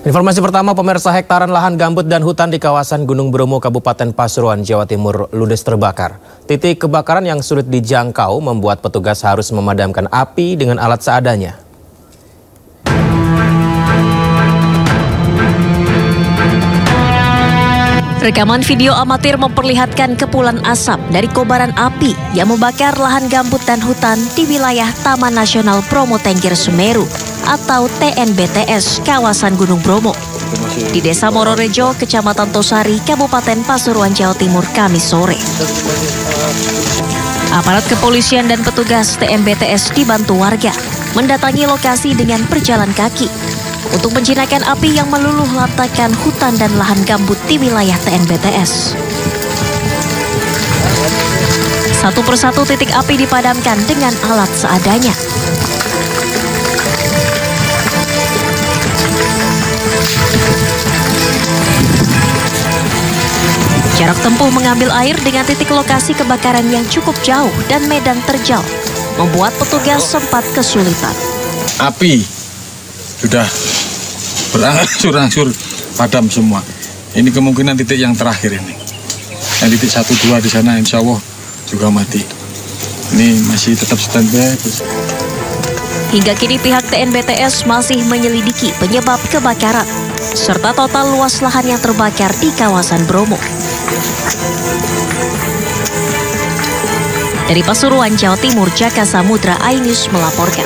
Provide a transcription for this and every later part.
Informasi pertama, pemirsa, hektaran lahan gambut dan hutan di kawasan Gunung Bromo, Kabupaten Pasuruan, Jawa Timur ludes terbakar. Titik kebakaran yang sulit dijangkau membuat petugas harus memadamkan api dengan alat seadanya. Rekaman video amatir memperlihatkan kepulan asap dari kobaran api yang membakar lahan gambut dan hutan di wilayah Taman Nasional Bromo Tengger Semeru atau TNBTS kawasan Gunung Bromo di Desa Mororejo, Kecamatan Tosari, Kabupaten Pasuruan, Jawa Timur, Kamis sore. Aparat kepolisian dan petugas TNBTS dibantu warga mendatangi lokasi dengan berjalan kaki untuk menjinakkan api yang meluluh lantakan hutan dan lahan gambut di wilayah TNBTS. Satu persatu titik api dipadamkan dengan alat seadanya. Jarak tempuh mengambil air dengan titik lokasi kebakaran yang cukup jauh dan medan terjal membuat petugas sempat kesulitan. Api sudah berangsur-angsur padam semua. Ini kemungkinan titik yang terakhir ini. Yang titik 1, 2 di sana insya Allah juga mati. Ini masih tetap standby. Hingga kini pihak TNBTS masih menyelidiki penyebab kebakaran serta total luas lahan yang terbakar di kawasan Bromo. Dari Pasuruan, Jawa Timur, Jaka Samudra, iNews melaporkan.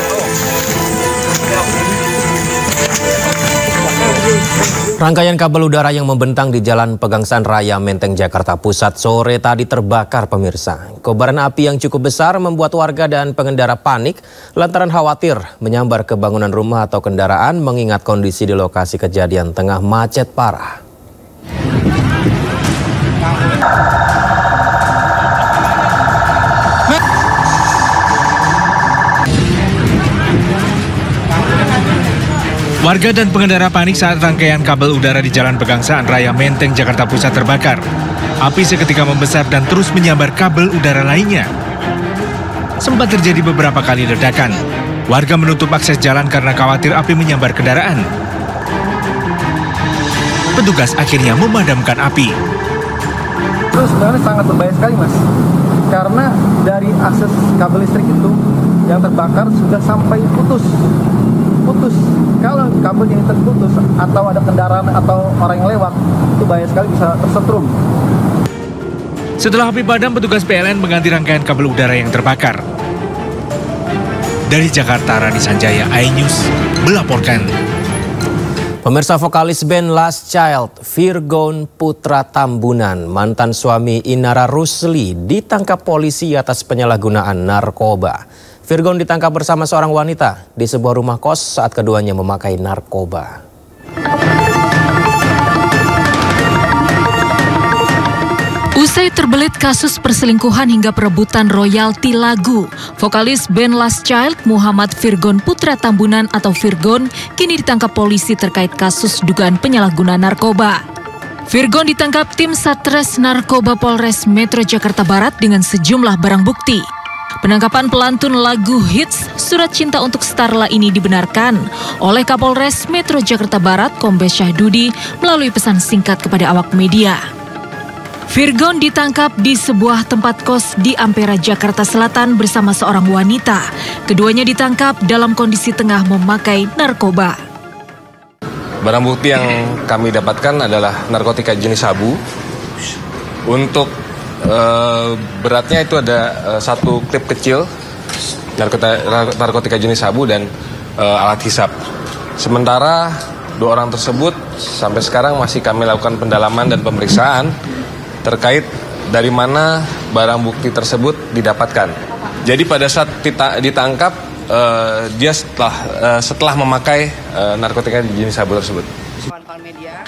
Rangkaian kabel udara yang membentang di Jalan Pegangsaan Raya Menteng, Jakarta Pusat sore tadi terbakar, pemirsa. Kobaran api yang cukup besar membuat warga dan pengendara panik lantaran khawatir menyambar ke bangunan rumah atau kendaraan mengingat kondisi di lokasi kejadian tengah macet parah. Warga dan pengendara panik saat rangkaian kabel udara di Jalan Pegangsaan Raya Menteng, Jakarta Pusat terbakar. Api seketika membesar dan terus menyambar kabel udara lainnya. Sempat terjadi beberapa kali ledakan. Warga menutup akses jalan karena khawatir api menyambar kendaraan. Petugas akhirnya memadamkan api. Terus sebenarnya sangat berbahaya sekali, Mas. Karena dari akses kabel listrik itu yang terbakar sudah sampai putus. Kalau kabel ini terputus atau ada kendaraan atau orang yang lewat, itu bahaya sekali, bisa tersetrum. Setelah api padam, petugas PLN mengganti rangkaian kabel udara yang terbakar. Dari Jakarta, Rani Sanjaya, iNews melaporkan. Pemirsa, vokalis band Last Child, Virgon Putra Tambunan, mantan suami Inara Rusli, ditangkap polisi atas penyalahgunaan narkoba. Virgon ditangkap bersama seorang wanita di sebuah rumah kos saat keduanya memakai narkoba. Usai terbelit kasus perselingkuhan hingga perebutan royalti lagu, vokalis band Last Child Muhammad Virgon Putra Tambunan atau Virgon kini ditangkap polisi terkait kasus dugaan penyalahgunaan narkoba. Virgon ditangkap tim Satres Narkoba Polres Metro Jakarta Barat dengan sejumlah barang bukti. Penangkapan pelantun lagu hits Surat Cinta untuk Starla ini dibenarkan oleh Kapolres Metro Jakarta Barat Kombes Syahdudi melalui pesan singkat kepada awak media. Virgon ditangkap di sebuah tempat kos di Ampera, Jakarta Selatan bersama seorang wanita. Keduanya ditangkap dalam kondisi tengah memakai narkoba. Barang bukti yang kami dapatkan adalah narkotika jenis sabu. Untuk beratnya itu ada satu klip kecil narkotika jenis sabu dan alat hisap. Sementara 2 orang tersebut sampai sekarang masih kami lakukan pendalaman dan pemeriksaan terkait dari mana barang bukti tersebut didapatkan. Jadi pada saat ditangkap dia setelah memakai narkotika jenis sabu tersebut.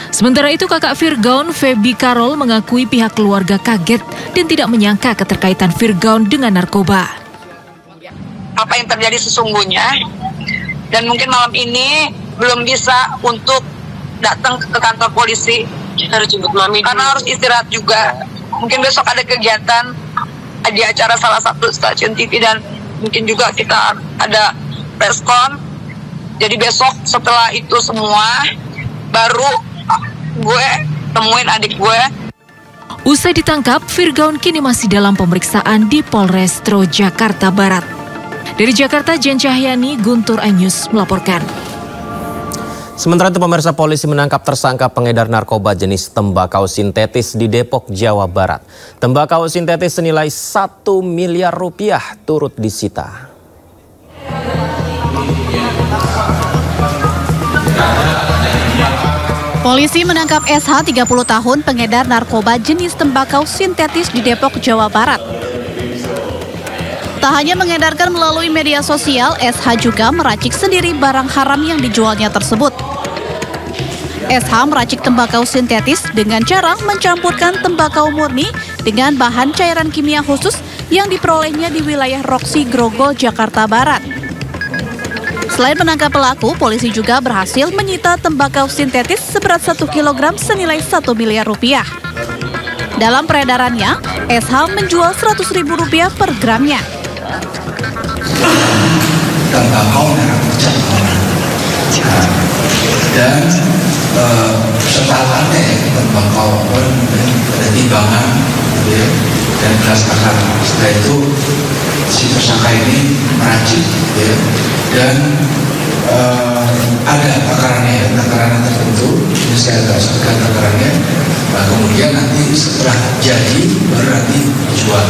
Sementara itu kakak Virgon, Feby Karol, mengakui pihak keluarga kaget dan tidak menyangka keterkaitan Virgon dengan narkoba. Apa yang terjadi sesungguhnya, dan mungkin malam ini belum bisa untuk datang ke kantor polisi karena harus istirahat juga. Mungkin besok ada kegiatan di acara salah satu stasiun TV dan mungkin juga kita ada preskon. Jadi besok setelah itu semua baru gue temuin adik gue. Usai ditangkap, Virgon kini masih dalam pemeriksaan di Polrestro Jakarta Barat. Dari Jakarta, Jen Cahyani, Guntur iNews melaporkan. Sementara itu pemirsa, polisi menangkap tersangka pengedar narkoba jenis tembakau sintetis di Depok, Jawa Barat. Tembakau sintetis senilai 1 miliar rupiah turut disita. Polisi menangkap SH 30 tahun pengedar narkoba jenis tembakau sintetis di Depok, Jawa Barat. Tak hanya mengedarkan melalui media sosial, SH juga meracik sendiri barang haram yang dijualnya tersebut. SH meracik tembakau sintetis dengan cara mencampurkan tembakau murni dengan bahan cairan kimia khusus yang diperolehnya di wilayah Roksi Grogol, Jakarta Barat. Selain menangkap pelaku, polisi juga berhasil menyita tembakau sintetis seberat 1 kg senilai 1 miliar rupiah. Dalam peredarannya, SH menjual Rp100.000 per gramnya. Tembakau merah putih dan setelah tembakau pun ada timbangan dan belas akar. Setelah itu si tersangka ini meracik dan ada takarannya tertentu, ini saya agak sebutkan takarannya. Nah, kemudian nanti setelah jadi baru nanti dijual.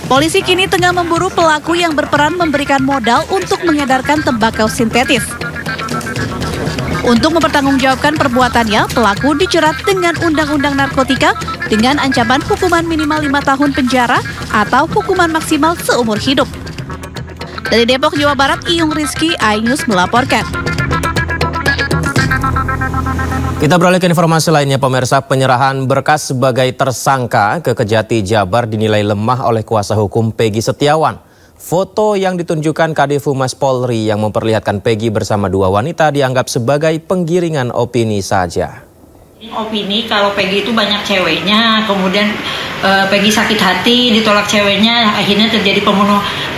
Polisi kini tengah memburu pelaku yang berperan memberikan modal untuk mengedarkan tembakau sintetis. Untuk mempertanggungjawabkan perbuatannya, pelaku dijerat dengan Undang-Undang Narkotika dengan ancaman hukuman minimal 5 tahun penjara atau hukuman maksimal seumur hidup. Dari Depok, Jawa Barat, Iyung Rizky, iNews melaporkan. Kita beralih ke informasi lainnya, pemirsa. Penyerahan berkas sebagai tersangka ke Kejati Jabar dinilai lemah oleh kuasa hukum Peggy Setiawan. Foto yang ditunjukkan Kadif Humas Polri yang memperlihatkan Peggy bersama 2 wanita dianggap sebagai penggiringan opini saja. Opini kalau Peggy itu banyak ceweknya, kemudian Peggy sakit hati, ditolak ceweknya, akhirnya terjadi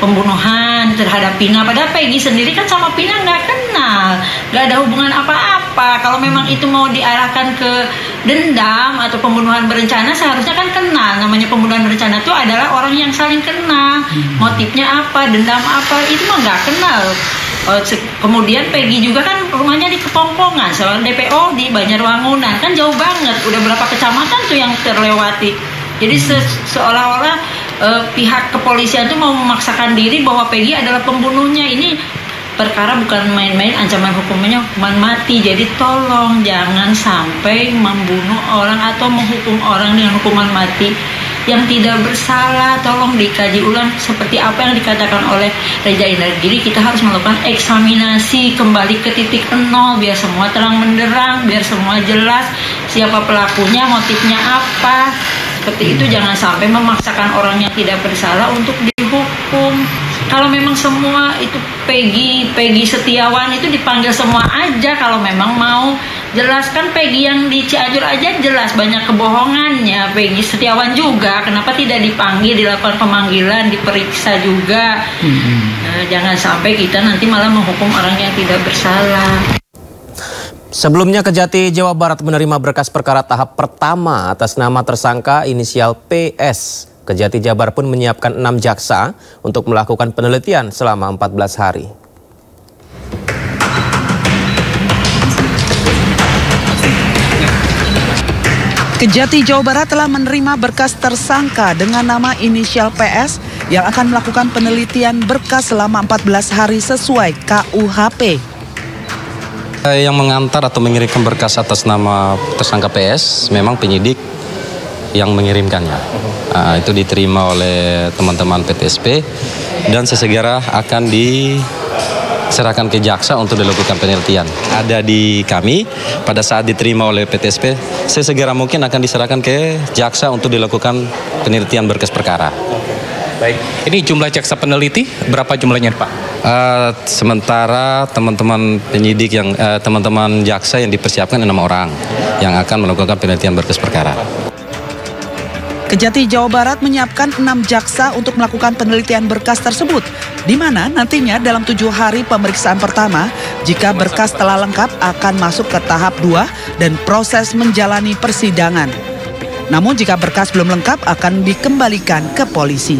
pembunuhan terhadap Pina. Padahal Peggy sendiri kan sama Pina nggak kenal, nggak ada hubungan apa-apa. Kalau memang itu mau diarahkan ke dendam atau pembunuhan berencana, seharusnya kan kenal. Namanya pembunuhan berencana itu adalah orang yang saling kenal. Motifnya apa, dendam apa, itu mah nggak kenal. Kemudian Peggy juga kan rumahnya di Kepongpongan, soal DPO di Banjarwangunan, kan jauh banget, udah berapa kecamatan tuh yang terlewati. Jadi seolah-olah pihak kepolisian tuh mau memaksakan diri bahwa Peggy adalah pembunuhnya. Ini perkara bukan main-main, ancaman hukumannya hukuman mati. Jadi tolong jangan sampai membunuh orang atau menghukum orang dengan hukuman mati yang tidak bersalah. Tolong dikaji ulang seperti apa yang dikatakan oleh Reza Indragiri. Kita harus melakukan eksaminasi kembali ke titik nol biar semua terang benderang, biar semua jelas siapa pelakunya, motifnya apa. Seperti itu, jangan sampai memaksakan orang yang tidak bersalah untuk dihukum. Kalau memang semua itu Peggy Setiawan itu dipanggil semua aja kalau memang mau. Jelaskan Peggy yang di Cianjur aja jelas banyak kebohongannya. Peggy Setiawan juga, kenapa tidak dipanggil, dilakukan pemanggilan, diperiksa juga. Jangan sampai kita nanti malah menghukum orang yang tidak bersalah. Sebelumnya Kejati Jawa Barat menerima berkas perkara tahap pertama atas nama tersangka inisial PS. Kejati Jabar pun menyiapkan 6 jaksa untuk melakukan penelitian selama 14 hari. Kejati Jawa Barat telah menerima berkas tersangka dengan nama inisial PS yang akan melakukan penelitian berkas selama 14 hari sesuai KUHP. Yang mengantar atau mengirimkan berkas atas nama tersangka PS memang penyidik yang mengirimkannya. Itu diterima oleh teman-teman PTSP dan sesegera akan diserahkan ke jaksa untuk dilakukan penelitian. Ada di kami, pada saat diterima oleh PTSP, sesegera mungkin akan diserahkan ke jaksa untuk dilakukan penelitian berkas perkara. Baik, ini jumlah jaksa peneliti berapa jumlahnya, Pak? Sementara teman-teman penyidik teman-teman jaksa yang dipersiapkan 6 orang yang akan melakukan penelitian berkas perkara. Kejati Jawa Barat menyiapkan 6 jaksa untuk melakukan penelitian berkas tersebut, di mana nantinya dalam 7 hari pemeriksaan pertama, jika berkas telah lengkap akan masuk ke tahap 2 dan proses menjalani persidangan. Namun jika berkas belum lengkap akan dikembalikan ke polisi.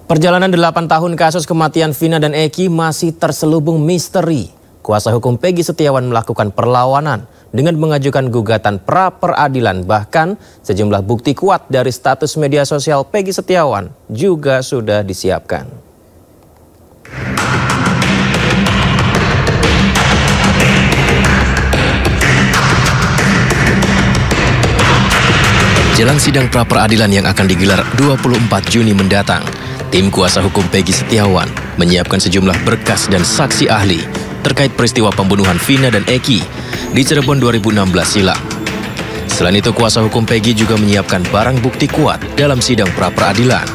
Perjalanan 8 tahun kasus kematian Vina dan Eki masih terselubung misteri. Kuasa hukum Peggy Setiawan melakukan perlawanan dengan mengajukan gugatan pra-peradilan. Bahkan sejumlah bukti kuat dari status media sosial Peggy Setiawan juga sudah disiapkan. Jelang sidang pra-peradilan yang akan digelar 24 Juni mendatang, tim kuasa hukum Peggy Setiawan menyiapkan sejumlah berkas dan saksi ahli terkait peristiwa pembunuhan Vina dan Eki di Cirebon 2016 silam. Selain itu, kuasa hukum Peggy juga menyiapkan barang bukti kuat dalam sidang pra-peradilan.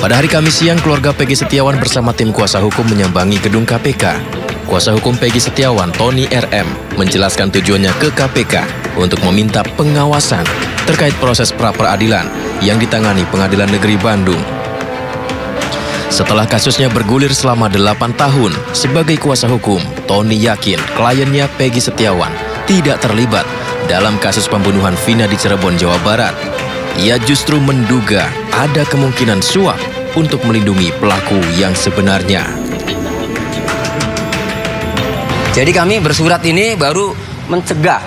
Pada hari Kamis siang, keluarga Peggy Setiawan bersama tim kuasa hukum menyambangi gedung KPK. Kuasa hukum Peggy Setiawan, Tony RM, menjelaskan tujuannya ke KPK untuk meminta pengawasan terkait proses pra-peradilan yang ditangani Pengadilan Negeri Bandung. Setelah kasusnya bergulir selama 8 tahun, sebagai kuasa hukum, Tony yakin kliennya Peggy Setiawan tidak terlibat dalam kasus pembunuhan Vina di Cirebon, Jawa Barat. Ia justru menduga ada kemungkinan suap untuk melindungi pelaku yang sebenarnya. Jadi kami bersurat ini baru mencegah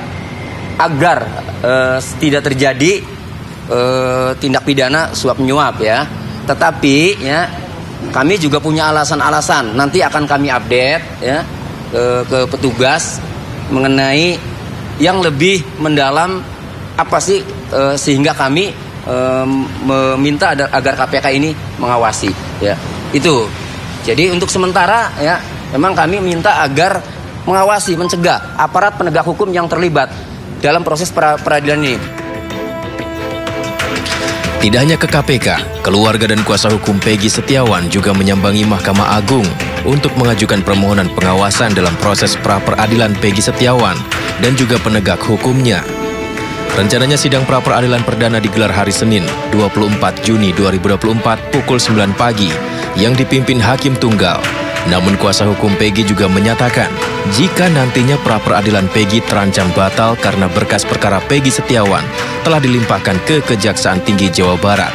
agar tidak terjadi tindak pidana suap menyuap ya. Tetapi ya, kami juga punya alasan-alasan, nanti akan kami update ya ke petugas mengenai yang lebih mendalam apa sih sehingga kami meminta agar KPK ini mengawasi ya. Itu. Jadi untuk sementara ya memang kami minta agar mengawasi, mencegah aparat penegak hukum yang terlibat dalam proses peradilan ini. Tidak hanya ke KPK, keluarga dan kuasa hukum Peggy Setiawan juga menyambangi Mahkamah Agung untuk mengajukan permohonan pengawasan dalam proses pra-peradilan Peggy Setiawan dan juga penegak hukumnya. Rencananya sidang pra-peradilan perdana digelar hari Senin, 24 Juni 2024 pukul 9 pagi yang dipimpin Hakim Tunggal. Namun kuasa hukum Peggy juga menyatakan, jika nantinya pra-peradilan Peggy terancam batal karena berkas perkara Peggy Setiawan telah dilimpahkan ke Kejaksaan Tinggi Jawa Barat.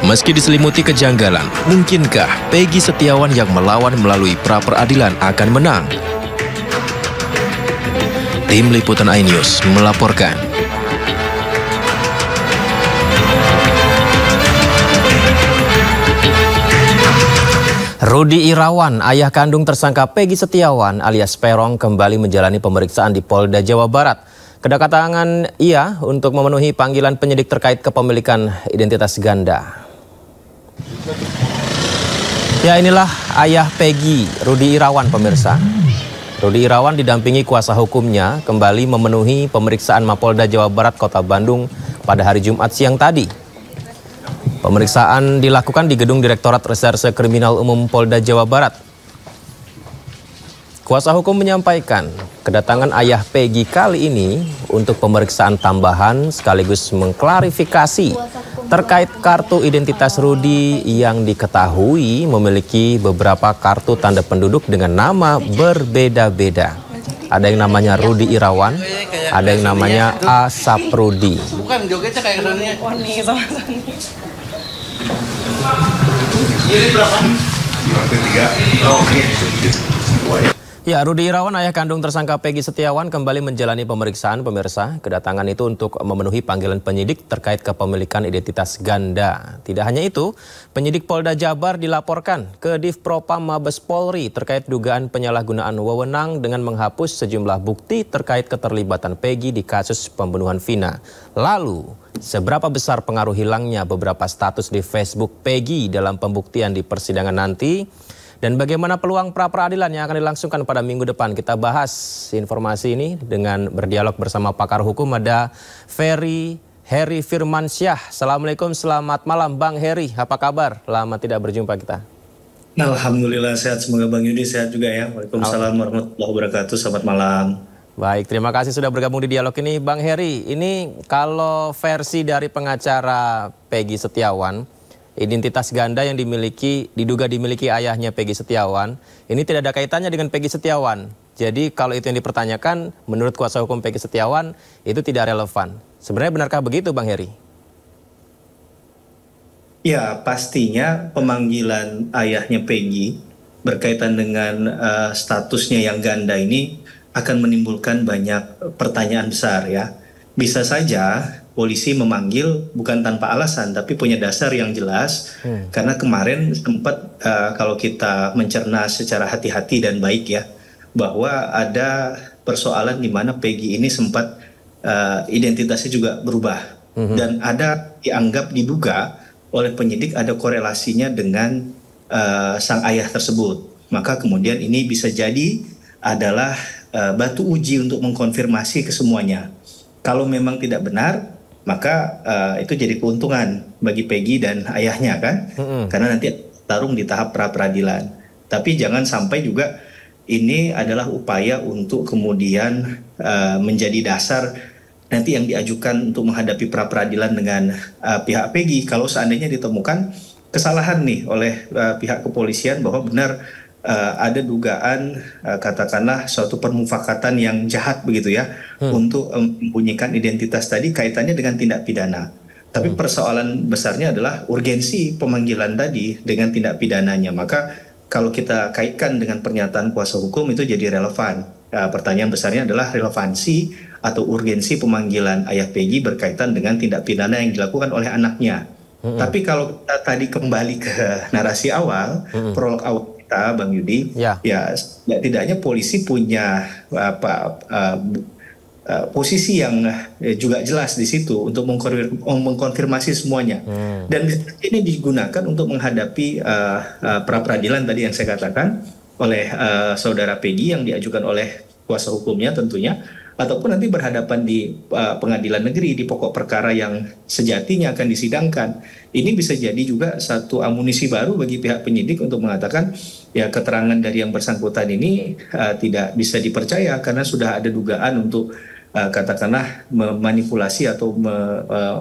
Meski diselimuti kejanggalan, mungkinkah Peggy Setiawan yang melawan melalui pra-peradilan akan menang? Tim Liputan iNews melaporkan. Rudi Irawan, ayah kandung tersangka Peggy Setiawan alias Peron, kembali menjalani pemeriksaan di Polda Jawa Barat. Kedatangan ia untuk memenuhi panggilan penyidik terkait kepemilikan identitas ganda. Ya, inilah ayah Peggy, Rudi Irawan, pemirsa. Rudi Irawan didampingi kuasa hukumnya kembali memenuhi pemeriksaan Mapolda Jawa Barat Kota Bandung pada hari Jumat siang tadi. Pemeriksaan dilakukan di Gedung Direktorat Reserse Kriminal Umum Polda Jawa Barat. Kuasa hukum menyampaikan kedatangan ayah Peggy kali ini untuk pemeriksaan tambahan sekaligus mengklarifikasi terkait kartu identitas Rudi yang diketahui memiliki beberapa kartu tanda penduduk dengan nama berbeda-beda. Ada yang namanya Rudi Irawan, ada yang namanya A. Saprudi. Bukan jogetnya kayak Sony sama Sony. Ini berapa? Ya, Rudi Irawan, ayah kandung tersangka Peggy Setiawan, kembali menjalani pemeriksaan, pemirsa. Kedatangan itu untuk memenuhi panggilan penyidik terkait kepemilikan identitas ganda. Tidak hanya itu, penyidik Polda Jabar dilaporkan ke Divpropam Mabes Polri terkait dugaan penyalahgunaan wewenang dengan menghapus sejumlah bukti terkait keterlibatan Peggy di kasus pembunuhan Vina. Lalu, seberapa besar pengaruh hilangnya beberapa status di Facebook Peggy dalam pembuktian di persidangan nanti? Dan bagaimana peluang pra-peradilan yang akan dilangsungkan pada minggu depan? Kita bahas informasi ini dengan berdialog bersama pakar hukum. Ada Heri Firmansyah. Assalamualaikum, selamat malam Bang Heri. Apa kabar? Lama tidak berjumpa kita. Alhamdulillah sehat, semoga Bang Yudi sehat juga ya. Waalaikumsalam warahmatullahi wabarakatuh, selamat malam. Baik, terima kasih sudah bergabung di dialog ini. Bang Heri, ini kalau versi dari pengacara Peggy Setiawan, identitas ganda yang diduga dimiliki ayahnya Peggy Setiawan, ini tidak ada kaitannya dengan Peggy Setiawan. Jadi kalau itu yang dipertanyakan, menurut kuasa hukum Peggy Setiawan, itu tidak relevan. Sebenarnya benarkah begitu, Bang Heri? Ya, pastinya pemanggilan ayahnya Peggy berkaitan dengan statusnya yang ganda ini akan menimbulkan banyak pertanyaan besar ya. Bisa saja polisi memanggil bukan tanpa alasan, tapi punya dasar yang jelas. Karena kemarin sempat kalau kita mencerna secara hati-hati dan baik ya, bahwa ada persoalan di mana Peggy ini sempat identitasnya juga berubah. Dan ada diduga oleh penyidik ada korelasinya dengan sang ayah tersebut. Maka kemudian ini bisa jadi adalah batu uji untuk mengkonfirmasi kesemuanya. Kalau memang tidak benar, maka itu jadi keuntungan bagi Peggy dan ayahnya kan, karena nanti tarung di tahap pra-peradilan. Tapi jangan sampai juga ini adalah upaya untuk kemudian menjadi dasar nanti yang diajukan untuk menghadapi pra-peradilan dengan pihak Peggy. Kalau seandainya ditemukan kesalahan nih oleh pihak kepolisian bahwa benar ada dugaan katakanlah suatu permufakatan yang jahat begitu ya, untuk membunyikan identitas tadi kaitannya dengan tindak pidana. Tapi persoalan besarnya adalah urgensi pemanggilan tadi dengan tindak pidananya. Maka kalau kita kaitkan dengan pernyataan kuasa hukum itu jadi relevan. Pertanyaan besarnya adalah relevansi atau urgensi pemanggilan ayah Peggy berkaitan dengan tindak pidana yang dilakukan oleh anaknya. Tapi kalau kita tadi kembali ke narasi awal, prolog awal kita, Bang Yudi, ya tidaknya polisi punya posisi yang juga jelas di situ untuk mengkonfirmasi semuanya. Dan ini digunakan untuk menghadapi pra-peradilan tadi yang saya katakan oleh saudara Peggy yang diajukan oleh kuasa hukumnya tentunya, ataupun nanti berhadapan di pengadilan negeri di pokok perkara yang sejatinya akan disidangkan. Ini bisa jadi juga satu amunisi baru bagi pihak penyidik untuk mengatakan ya keterangan dari yang bersangkutan ini tidak bisa dipercaya karena sudah ada dugaan untuk katakanlah memanipulasi atau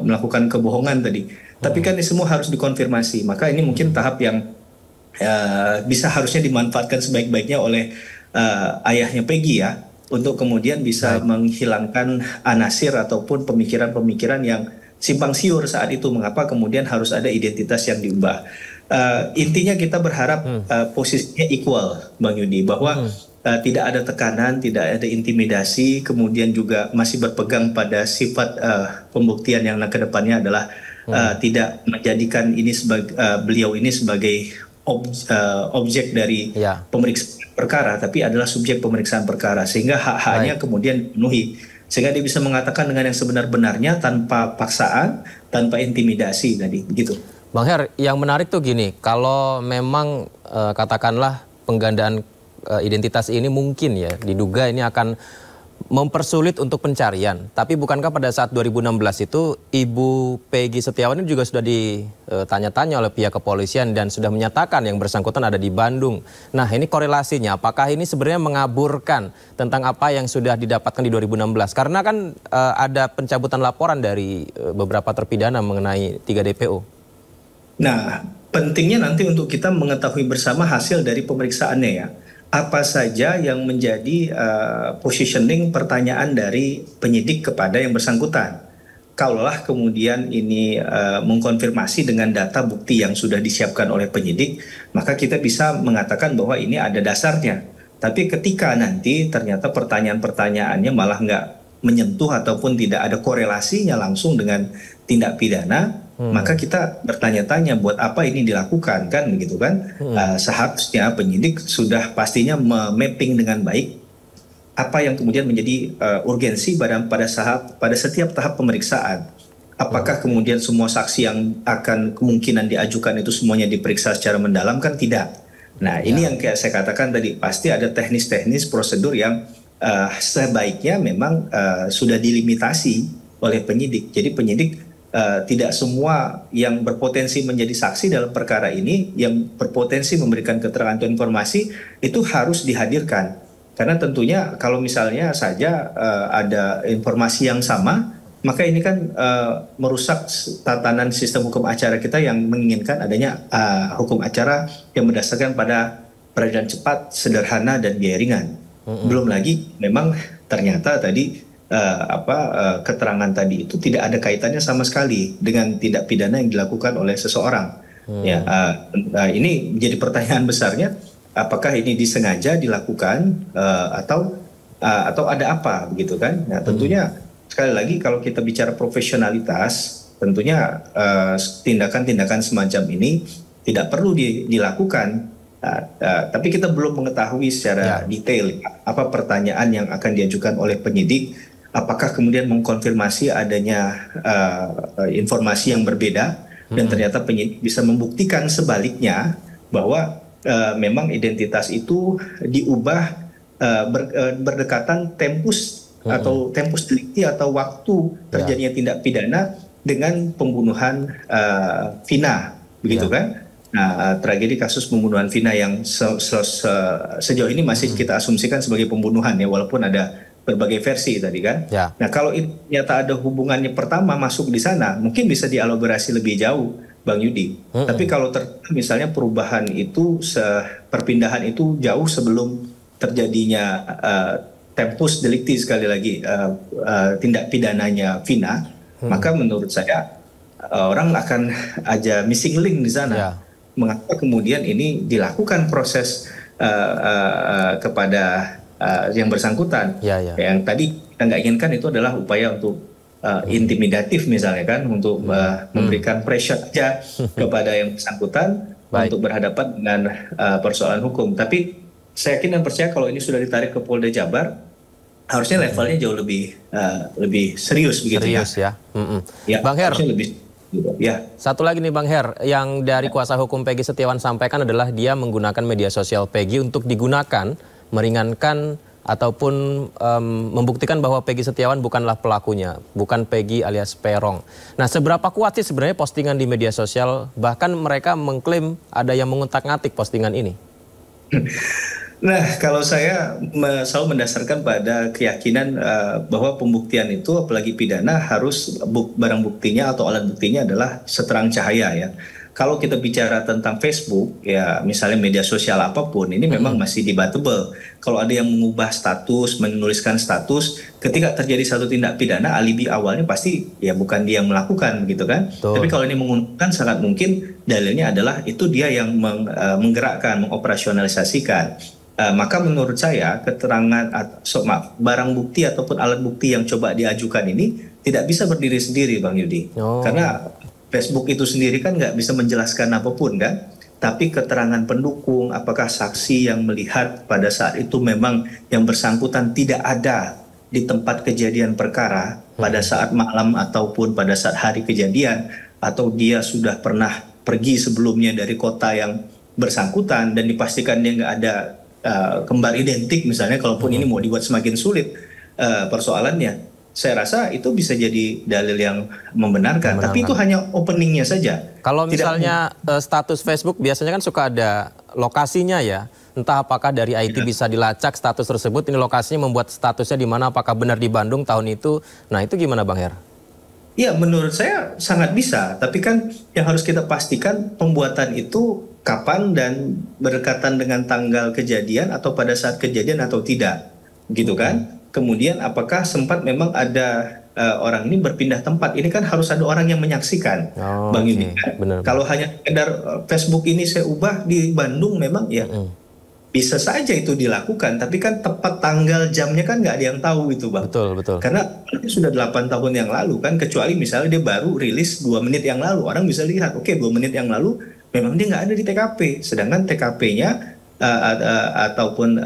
melakukan kebohongan tadi. Tapi kan ini semua harus dikonfirmasi. Maka ini mungkin tahap yang bisa harusnya dimanfaatkan sebaik-baiknya oleh ayahnya Peggy ya, untuk kemudian bisa menghilangkan anasir ataupun pemikiran-pemikiran yang simpang siur saat itu. Mengapa kemudian harus ada identitas yang diubah. Intinya kita berharap posisinya equal, Bang Yudi, bahwa tidak ada tekanan, tidak ada intimidasi, kemudian juga masih berpegang pada sifat pembuktian yang ke depannya adalah tidak menjadikan ini sebagai beliau ini sebagai objek dari pemeriksaan perkara, tapi adalah subjek pemeriksaan perkara, sehingga hak-haknya kemudian dipenuhi, sehingga dia bisa mengatakan dengan yang sebenar-benarnya tanpa paksaan, tanpa intimidasi tadi, begitu. Bang Her, yang menarik tuh gini, kalau memang katakanlah penggandaan identitas ini mungkin ya diduga ini akan mempersulit untuk pencarian. Tapi bukankah pada saat 2016 itu Ibu Peggy Setiawan ini juga sudah ditanya-tanya oleh pihak kepolisian dan sudah menyatakan yang bersangkutan ada di Bandung. Nah, ini korelasinya apakah ini sebenarnya mengaburkan tentang apa yang sudah didapatkan di 2016? Karena kan ada pencabutan laporan dari beberapa terpidana mengenai 3 DPO. Nah, pentingnya nanti untuk kita mengetahui bersama hasil dari pemeriksaannya ya. Apa saja yang menjadi positioning pertanyaan dari penyidik kepada yang bersangkutan. Kalaulah kemudian ini mengkonfirmasi dengan data bukti yang sudah disiapkan oleh penyidik, maka kita bisa mengatakan bahwa ini ada dasarnya. Tapi ketika nanti ternyata pertanyaan-pertanyaannya malah nggak menyentuh ataupun tidak ada korelasinya langsung dengan tindak pidana, maka kita bertanya-tanya buat apa ini dilakukan kan begitu kan. Seharusnya penyidik sudah pastinya mapping dengan baik apa yang kemudian menjadi urgensi pada setiap tahap pemeriksaan. Apakah kemudian semua saksi yang akan kemungkinan diajukan itu semuanya diperiksa secara mendalam? Kan tidak. Nah ini yang kayak saya katakan tadi, pasti ada teknis-teknis prosedur yang sebaiknya memang sudah dilimitasi oleh penyidik. Jadi penyidik tidak semua yang berpotensi menjadi saksi dalam perkara ini, yang berpotensi memberikan keterangan atau informasi itu harus dihadirkan. Karena tentunya kalau misalnya saja ada informasi yang sama, maka ini kan merusak tatanan sistem hukum acara kita yang menginginkan adanya hukum acara yang berdasarkan pada peradilan cepat, sederhana, dan biaya ringan. Belum lagi memang ternyata tadi keterangan tadi itu tidak ada kaitannya sama sekali dengan tindak pidana yang dilakukan oleh seseorang. Ya, ini menjadi pertanyaan besarnya, apakah ini disengaja dilakukan atau ada apa begitu kan? Nah, tentunya sekali lagi kalau kita bicara profesionalitas, tentunya tindakan-tindakan semacam ini tidak perlu dilakukan. Tapi kita belum mengetahui secara detail apa pertanyaan yang akan diajukan oleh penyidik, apakah kemudian mengkonfirmasi adanya informasi yang berbeda dan ternyata penyidik bisa membuktikan sebaliknya bahwa memang identitas itu diubah berdekatan tempus atau tempus delikti atau waktu terjadinya tindak pidana dengan pembunuhan Vina, begitu kan? Nah, tragedi kasus pembunuhan Vina yang sejauh ini masih kita asumsikan sebagai pembunuhan ya, walaupun ada berbagai versi tadi kan. Nah, kalau ternyata ada hubungannya pertama masuk di sana, mungkin bisa dielaborasi lebih jauh, Bang Yudi. Tapi kalau misalnya perubahan itu, perpindahan itu jauh sebelum terjadinya tempus delikti, sekali lagi tindak pidananya Vina, maka menurut saya orang akan aja missing link di sana. Mengapa kemudian ini dilakukan proses kepada yang bersangkutan? Yang tadi kita nggak inginkan itu adalah upaya untuk intimidatif misalnya kan, untuk memberikan pressure aja kepada yang bersangkutan untuk berhadapan dengan persoalan hukum. Tapi saya yakin dan percaya kalau ini sudah ditarik ke Polda Jabar, harusnya levelnya jauh lebih serius begitu ya. Ya, Bang Her, ya. Satu lagi nih Bang Her, yang dari kuasa hukum Peggy Setiawan sampaikan adalah dia menggunakan media sosial Peggy untuk digunakan meringankan ataupun membuktikan bahwa Peggy Setiawan bukanlah pelakunya, bukan Peggy alias Perong. Nah, seberapa kuat sih sebenarnya postingan di media sosial? Bahkan mereka mengklaim ada yang mengutak-ngatik postingan ini. Nah, kalau saya selalu mendasarkan pada keyakinan bahwa pembuktian itu, apalagi pidana, harus barang buktinya atau alat buktinya adalah seterang cahaya ya. Kalau kita bicara tentang Facebook, ya misalnya media sosial apapun, ini memang masih debatable. Kalau ada yang mengubah status, menuliskan status, ketika terjadi satu tindak pidana, alibi awalnya pasti ya bukan dia yang melakukan, gitu kan. Tapi kalau ini menggunakan, sangat mungkin dalilnya adalah itu dia yang menggerakkan, mengoperasionalisasikan. Maka menurut saya keterangan barang bukti ataupun alat bukti yang coba diajukan ini tidak bisa berdiri sendiri, Bang Yudi. Karena Facebook itu sendiri kan nggak bisa menjelaskan apapun kan, tapi keterangan pendukung, apakah saksi yang melihat pada saat itu memang yang bersangkutan tidak ada di tempat kejadian perkara pada saat malam ataupun pada saat hari kejadian, atau dia sudah pernah pergi sebelumnya dari kota yang bersangkutan dan dipastikan dia nggak ada kembar identik misalnya, kalaupun ini mau dibuat semakin sulit persoalannya. Saya rasa itu bisa jadi dalil yang membenarkan. Tapi itu hanya openingnya saja. Kalau misalnya status Facebook biasanya kan suka ada lokasinya ya. Entah apakah dari IT bisa dilacak status tersebut, ini lokasinya membuat statusnya di mana, apakah benar di Bandung tahun itu. Nah, itu gimana Bang Her? Ya, menurut saya sangat bisa. Tapi kan yang harus kita pastikan pembuatan itu kapan dan berdekatan dengan tanggal kejadian atau pada saat kejadian atau tidak. Gitu kan? Kemudian apakah sempat memang ada orang ini berpindah tempat? Ini kan harus ada orang yang menyaksikan, Bang Yudi. Kalau hanya sekedar Facebook ini saya ubah di Bandung, memang ya bisa saja itu dilakukan. Tapi kan tepat tanggal jamnya kan nggak ada yang tahu itu, Bang. Betul. Karena itu sudah 8 tahun yang lalu kan, kecuali misalnya dia baru rilis 2 menit yang lalu. Orang bisa lihat, oke 2 menit yang lalu memang dia nggak ada di TKP. Sedangkan TKP-nya ataupun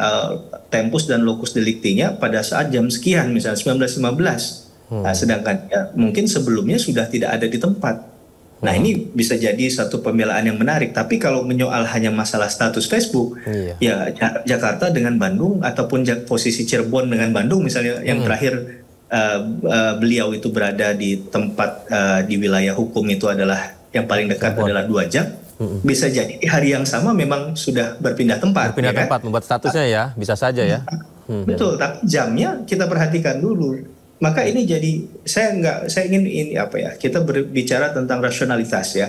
tempus dan lokus deliktinya pada saat jam sekian, misalnya 19.15. Sedangkan ya, mungkin sebelumnya sudah tidak ada di tempat. Nah, ini bisa jadi satu pembelaan yang menarik. Tapi kalau menyoal hanya masalah status Facebook, ya Jakarta dengan Bandung ataupun posisi Cirebon dengan Bandung misalnya, yang terakhir beliau itu berada di tempat di wilayah hukum itu adalah yang paling dekat adalah 2 jam. Bisa jadi di hari yang sama memang sudah berpindah tempat. Berpindah tempat, membuat statusnya ya, bisa saja ya. Betul, tapi jamnya kita perhatikan dulu. Maka ini jadi saya ingin ini kita berbicara tentang rasionalitas ya.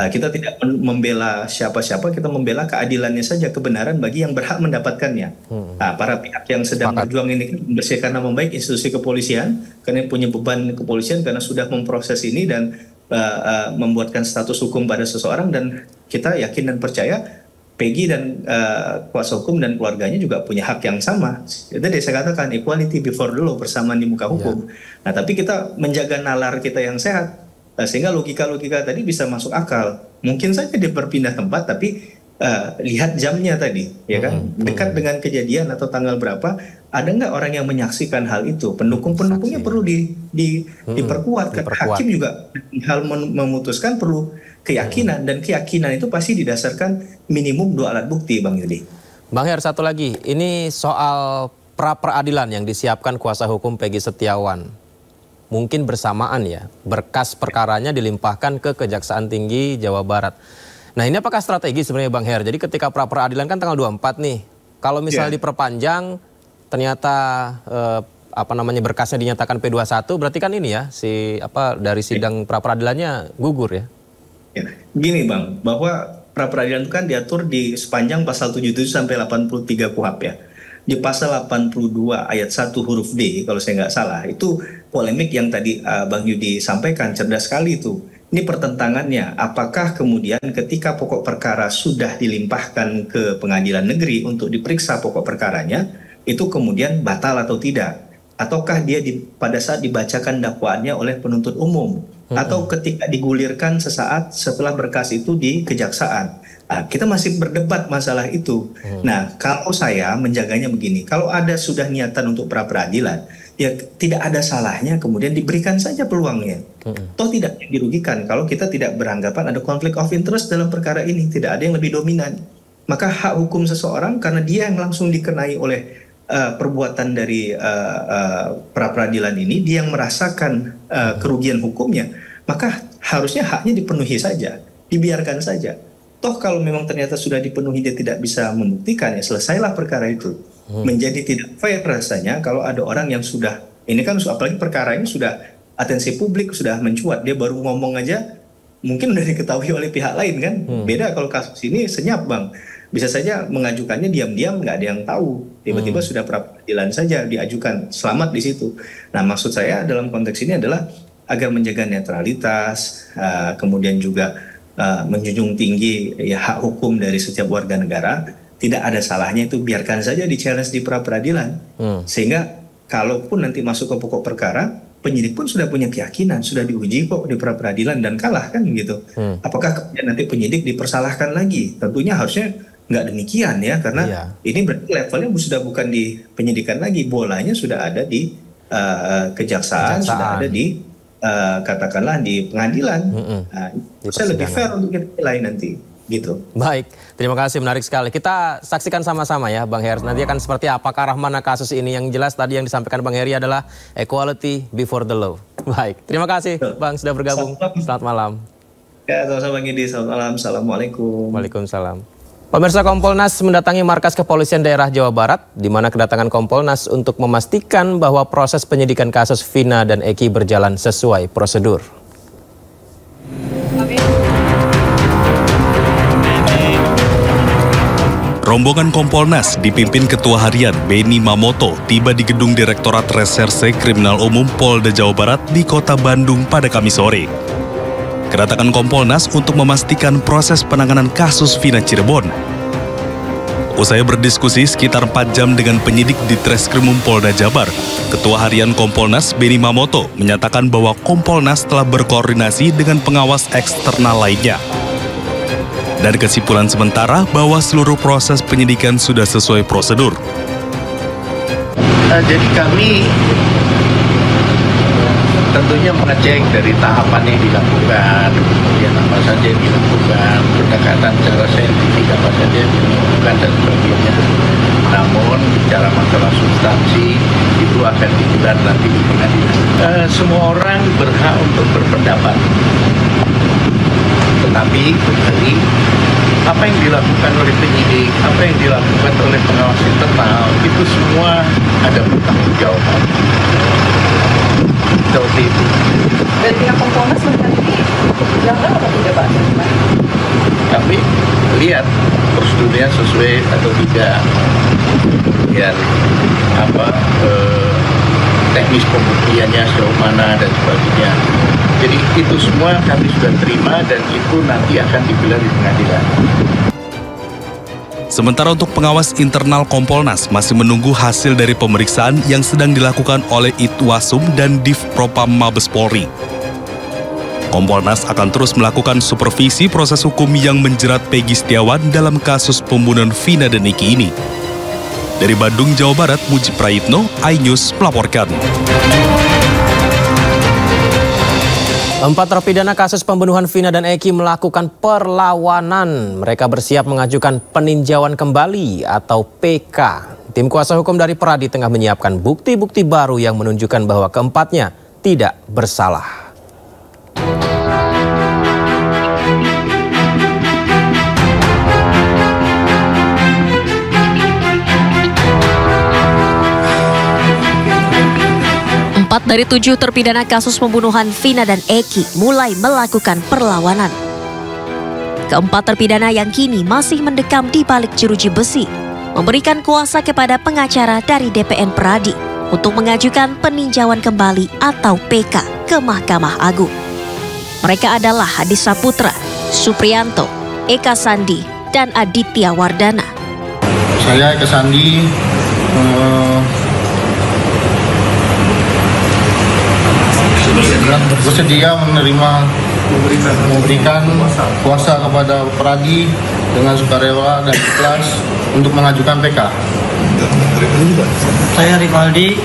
Kita tidak membela siapa-siapa, kita membela keadilannya saja, kebenaran bagi yang berhak mendapatkannya. Para pihak yang sedang berjuang ini membersihkan nama baik institusi kepolisian karena punya beban kepolisian karena sudah memproses ini dan membuatkan status hukum pada seseorang, dan kita yakin dan percaya Peggy dan kuasa hukum dan keluarganya juga punya hak yang sama. Itu saya katakan equality before the law, bersamaan di muka hukum. Nah, tapi kita menjaga nalar kita yang sehat sehingga logika-logika tadi bisa masuk akal. Mungkin saja dia berpindah tempat, tapi lihat jamnya tadi, ya kan? Dekat dengan kejadian atau tanggal berapa, ada nggak orang yang menyaksikan hal itu? Pendukung-pendukungnya perlu diperkuat. Hakim juga hal memutuskan perlu keyakinan, dan keyakinan itu pasti didasarkan minimum 2 alat bukti, Bang Yudi. Bang Her, satu lagi, ini soal pra-peradilan yang disiapkan kuasa hukum Peggy Setiawan. Mungkin bersamaan ya, berkas perkaranya dilimpahkan ke Kejaksaan Tinggi Jawa Barat. Nah, ini apakah strategi sebenarnya Bang Her? Jadi ketika pra-peradilan kan tanggal 24 nih. Kalau misalnya diperpanjang, ternyata berkasnya dinyatakan P21, berarti kan ini ya, dari sidang pra-peradilannya gugur ya? Ya, gini Bang, bahwa pra-peradilan itu kan diatur di sepanjang pasal 77 sampai 83 KUHP ya. Di pasal 82 ayat 1 huruf D, kalau saya nggak salah, itu polemik yang tadi Bang Yudi sampaikan, cerdas sekali itu. Ini pertentangannya, apakah kemudian ketika pokok perkara sudah dilimpahkan ke pengadilan negeri untuk diperiksa pokok perkaranya, itu kemudian batal atau tidak? Ataukah dia pada saat dibacakan dakwaannya oleh penuntut umum, atau ketika digulirkan sesaat setelah berkas itu di kejaksaan? Kita masih berdebat masalah itu. Nah, kalau saya menjaganya begini, kalau ada sudah niatan untuk pra-peradilan, ya tidak ada salahnya kemudian diberikan saja peluangnya. Toh tidak dirugikan kalau kita tidak beranggapan ada konflik of interest dalam perkara ini, tidak ada yang lebih dominan. Maka hak hukum seseorang karena dia yang langsung dikenai oleh perbuatan dari pra-peradilan ini, dia yang merasakan kerugian hukumnya, maka harusnya haknya dipenuhi saja, dibiarkan saja. Toh kalau memang ternyata sudah dipenuhi dia tidak bisa membuktikan, ya selesailah perkara itu. Menjadi tidak fair rasanya kalau ada orang yang sudah, ini kan apalagi perkara ini sudah atensi publik, sudah mencuat, dia baru ngomong aja mungkin udah diketahui oleh pihak lain kan. Beda kalau kasus ini senyap Bang, bisa saja mengajukannya diam-diam, nggak ada yang tahu, tiba-tiba sudah pra-peradilan saja diajukan, selamat di situ. Nah, maksud saya dalam konteks ini adalah agar menjaga netralitas, kemudian juga menjunjung tinggi ya hak hukum dari setiap warga negara, tidak ada salahnya itu biarkan saja di-challenge di pra-peradilan. Sehingga kalaupun nanti masuk ke pokok perkara, penyidik pun sudah punya keyakinan, sudah diuji kok di pra-peradilan dan kalah kan gitu. Apakah kemudian nanti penyidik dipersalahkan lagi? Tentunya harusnya nggak demikian ya, karena ini berarti levelnya sudah bukan di penyidikan lagi, bolanya sudah ada di kejaksaan, sudah ada di katakanlah di pengadilan. Saya lebih fair untuk kita nilai nanti gitu. Baik, terima kasih, menarik sekali. Kita saksikan sama-sama ya Bang Heri. Nanti akan seperti apakah mana kasus ini. Yang jelas tadi yang disampaikan Bang Heri adalah equality before the law. Baik, terima kasih Bang sudah bergabung. Selamat malam. Ya, sama-sama Bang Yudi. Selamat malam. Assalamualaikum. Waalaikumsalam. Pemirsa, Kompolnas mendatangi markas kepolisian daerah Jawa Barat, di mana kedatangan Kompolnas untuk memastikan bahwa proses penyidikan kasus Vina dan Eki berjalan sesuai prosedur. Rombongan Kompolnas dipimpin Ketua Harian Benny Mamoto tiba di Gedung Direktorat Reserse Kriminal Umum Polda Jawa Barat di Kota Bandung pada Kamis sore. Kedatangan Kompolnas untuk memastikan proses penanganan kasus Vina Cirebon. Usai berdiskusi sekitar 4 jam dengan penyidik di Treskrimum Polda Jabar, Ketua Harian Kompolnas Benny Mamoto menyatakan bahwa Kompolnas telah berkoordinasi dengan pengawas eksternal lainnya. Dan kesimpulan sementara bahwa seluruh proses penyidikan sudah sesuai prosedur. Jadi kami tentunya mengecek dari tahapan yang dilakukan, kemudian apa saja yang dilakukan, pendekatan secara saintifik apa saja yang dilakukan dan sebagainya. Namun bicara masalah substansi itu akan digelar nanti di pengadilan. Semua orang berhak untuk berpendapat, tetapi tadi apa yang dilakukan oleh penyidik, apa yang dilakukan oleh pengawas internal, itu semua ada pertanggungjawaban. Seperti itu. Dan pihak Kompolnas melihat ini janggal atau tidak, Pak? Kami lihat prosedurnya sesuai atau tidak, kemudian teknis pembuktiannya sejauh mana dan sebagainya. Jadi itu semua kami sudah terima dan itu nanti akan digelar di pengadilan. Sementara untuk pengawas internal Kompolnas masih menunggu hasil dari pemeriksaan yang sedang dilakukan oleh Itwasum dan Divpropam Mabes Polri. Kompolnas akan terus melakukan supervisi proses hukum yang menjerat Peggy Setiawan dalam kasus pembunuhan Vina dan Eki ini. Dari Bandung, Jawa Barat, Muji Prayitno, iNews melaporkan. 4 terpidana kasus pembunuhan Vina dan Eki melakukan perlawanan. Mereka bersiap mengajukan peninjauan kembali atau PK. Tim kuasa hukum dari Pradi tengah menyiapkan bukti-bukti baru yang menunjukkan bahwa keempatnya tidak bersalah. Empat dari 7 terpidana kasus pembunuhan Vina dan Eki mulai melakukan perlawanan. Keempat terpidana yang kini masih mendekam di balik jeruji besi memberikan kuasa kepada pengacara dari DPN Pradi untuk mengajukan peninjauan kembali atau PK ke Mahkamah Agung. Mereka adalah Hadi Saputra, Supriyanto, Eka Sandi, dan Aditya Wardana. Saya Eka Sandi bersedia memberikan kuasa kepada Pradi dengan sukarela dan ikhlas untuk mengajukan PK. Saya Rivaldi,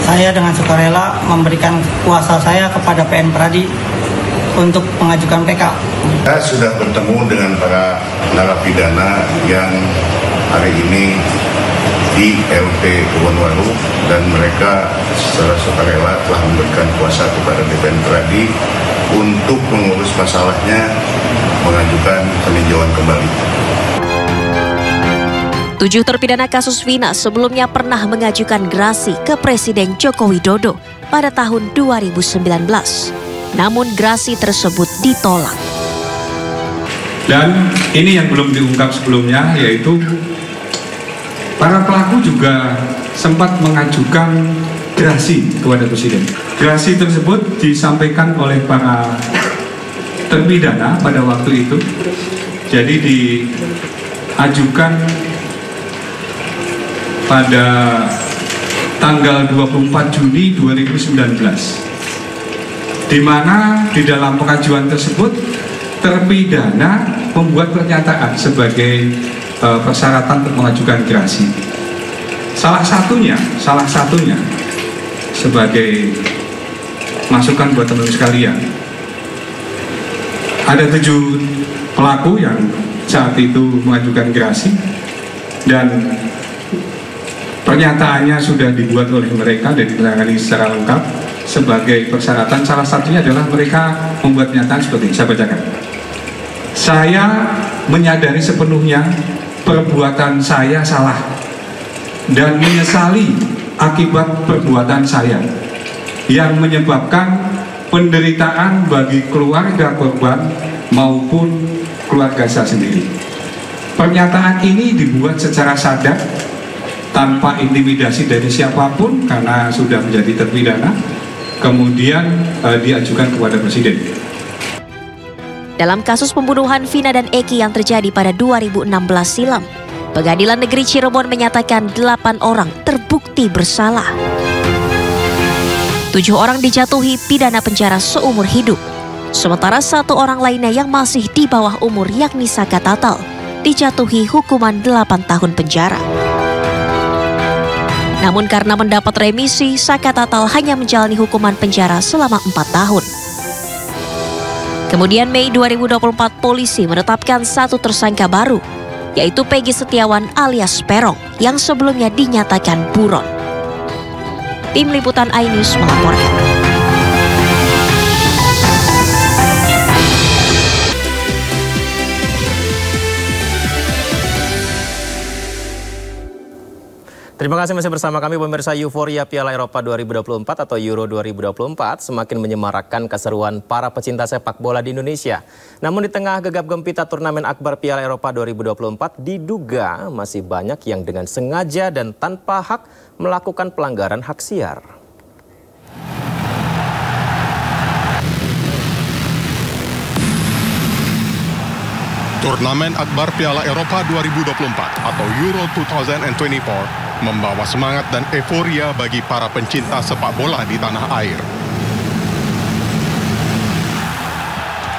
saya dengan sukarela memberikan kuasa saya kepada PN Pradi untuk mengajukan PK. Saya sudah bertemu dengan para narapidana yang hari ini di LP Kebonwaru dan mereka secara sukarela telah memberikan kuasa kepada DPN Pradi untuk mengurus masalahnya, mengajukan peninjauan kembali. 7 terpidana kasus Vina sebelumnya pernah mengajukan gerasi ke Presiden Joko Widodo pada tahun 2019. Namun gerasi tersebut ditolak. Dan ini yang belum diungkap sebelumnya, yaitu para pelaku juga sempat mengajukan gerasi kepada Presiden. Gerasi tersebut disampaikan oleh para terpidana pada waktu itu. Jadi diajukan pada tanggal 24 Juni 2019. Di mana di dalam pengajuan tersebut terpidana membuat pernyataan sebagai persyaratan untuk mengajukan gerasi. Salah satunya sebagai masukan buat teman-teman sekalian. Ada 7 pelaku yang saat itu mengajukan gerasi dan pernyataannya sudah dibuat oleh mereka dan ditangani secara lengkap sebagai persyaratan. Salah satunya adalah mereka membuat pernyataan seperti ini. Saya bacakan. Saya menyadari sepenuhnya perbuatan saya salah dan menyesali akibat perbuatan saya yang menyebabkan penderitaan bagi keluarga korban maupun keluarga saya sendiri. Pernyataan ini dibuat secara sadar tanpa intimidasi dari siapapun karena sudah menjadi terpidana, kemudian diajukan kepada Presiden. Dalam kasus pembunuhan Vina dan Eki yang terjadi pada 2016 silam, Pengadilan Negeri Cirebon menyatakan 8 orang terbukti bersalah. 7 orang dijatuhi pidana penjara seumur hidup, sementara 1 orang lainnya yang masih di bawah umur yakni Saka Tatal dijatuhi hukuman 8 tahun penjara. Namun karena mendapat remisi, Saka Tatal hanya menjalani hukuman penjara selama 4 tahun. Kemudian Mei 2024 polisi menetapkan 1 tersangka baru, yaitu Peggy Setiawan alias Peron yang sebelumnya dinyatakan buron. Tim Liputan iNews melaporkan. Terima kasih masih bersama kami pemirsa. Euforia Piala Eropa 2024 atau Euro 2024 semakin menyemarakkan keseruan para pecinta sepak bola di Indonesia. Namun di tengah gegap gempita turnamen akbar Piala Eropa 2024 diduga masih banyak yang dengan sengaja dan tanpa hak melakukan pelanggaran hak siar. Turnamen akbar Piala Eropa 2024 atau Euro 2024 membawa semangat dan euforia bagi para pencinta sepak bola di tanah air.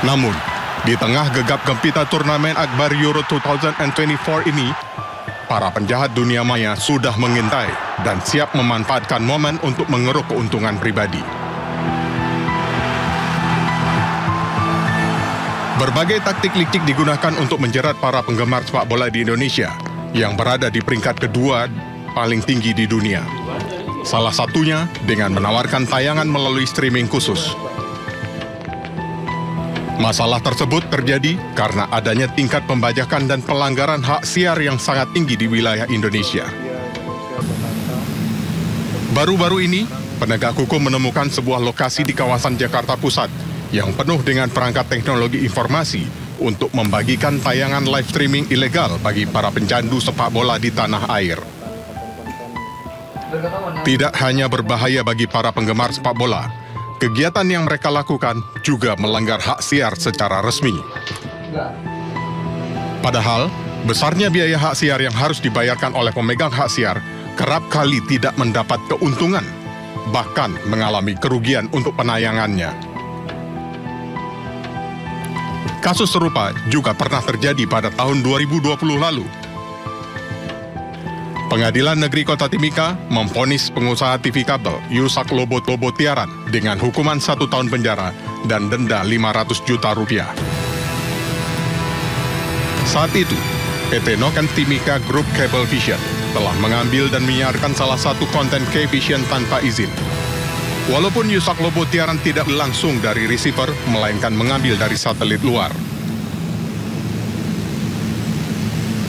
Namun, di tengah gegap gempita turnamen akbar Euro 2024 ini, para penjahat dunia maya sudah mengintai dan siap memanfaatkan momen untuk mengeruk keuntungan pribadi. Berbagai taktik licik digunakan untuk menjerat para penggemar sepak bola di Indonesia yang berada di peringkat kedua paling tinggi di dunia. Salah satunya dengan menawarkan tayangan melalui streaming khusus. Masalah tersebut terjadi karena adanya tingkat pembajakan dan pelanggaran hak siar yang sangat tinggi di wilayah Indonesia. Baru-baru ini, penegak hukum menemukan sebuah lokasi di kawasan Jakarta Pusat yang penuh dengan perangkat teknologi informasi untuk membagikan tayangan live streaming ilegal bagi para pencandu sepak bola di tanah air. Tidak hanya berbahaya bagi para penggemar sepak bola, kegiatan yang mereka lakukan juga melanggar hak siar secara resmi. Padahal, besarnya biaya hak siar yang harus dibayarkan oleh pemegang hak siar kerap kali tidak mendapat keuntungan, bahkan mengalami kerugian untuk penayangannya. Kasus serupa juga pernah terjadi pada tahun 2020 lalu. Pengadilan Negeri Kota Timika memvonis pengusaha TV kabel Yusak Lobo Tiaran dengan hukuman 1 tahun penjara dan denda 500 juta rupiah. Saat itu, PT Noken Timika Group Cable Vision telah mengambil dan menyiarkan salah satu konten K-Vision tanpa izin. Walaupun Yusak Lobo Tiaran tidak langsung dari receiver, melainkan mengambil dari satelit luar.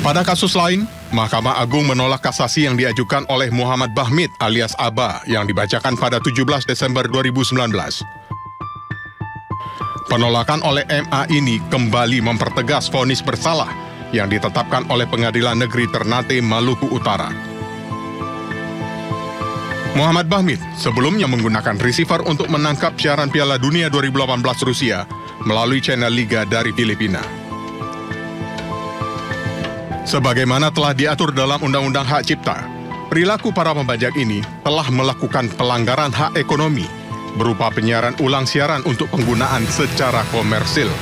Pada kasus lain, Mahkamah Agung menolak kasasi yang diajukan oleh Muhammad Bahmid alias Aba yang dibacakan pada 17 Desember 2019. Penolakan oleh MA ini kembali mempertegas vonis bersalah yang ditetapkan oleh Pengadilan Negeri Ternate, Maluku Utara. Muhammad Bahmid sebelumnya menggunakan receiver untuk menangkap siaran Piala Dunia 2018 Rusia melalui channel Liga dari Filipina. Sebagaimana telah diatur dalam Undang-Undang Hak Cipta, perilaku para pembajak ini telah melakukan pelanggaran hak ekonomi berupa penyiaran ulang siaran untuk penggunaan secara komersil.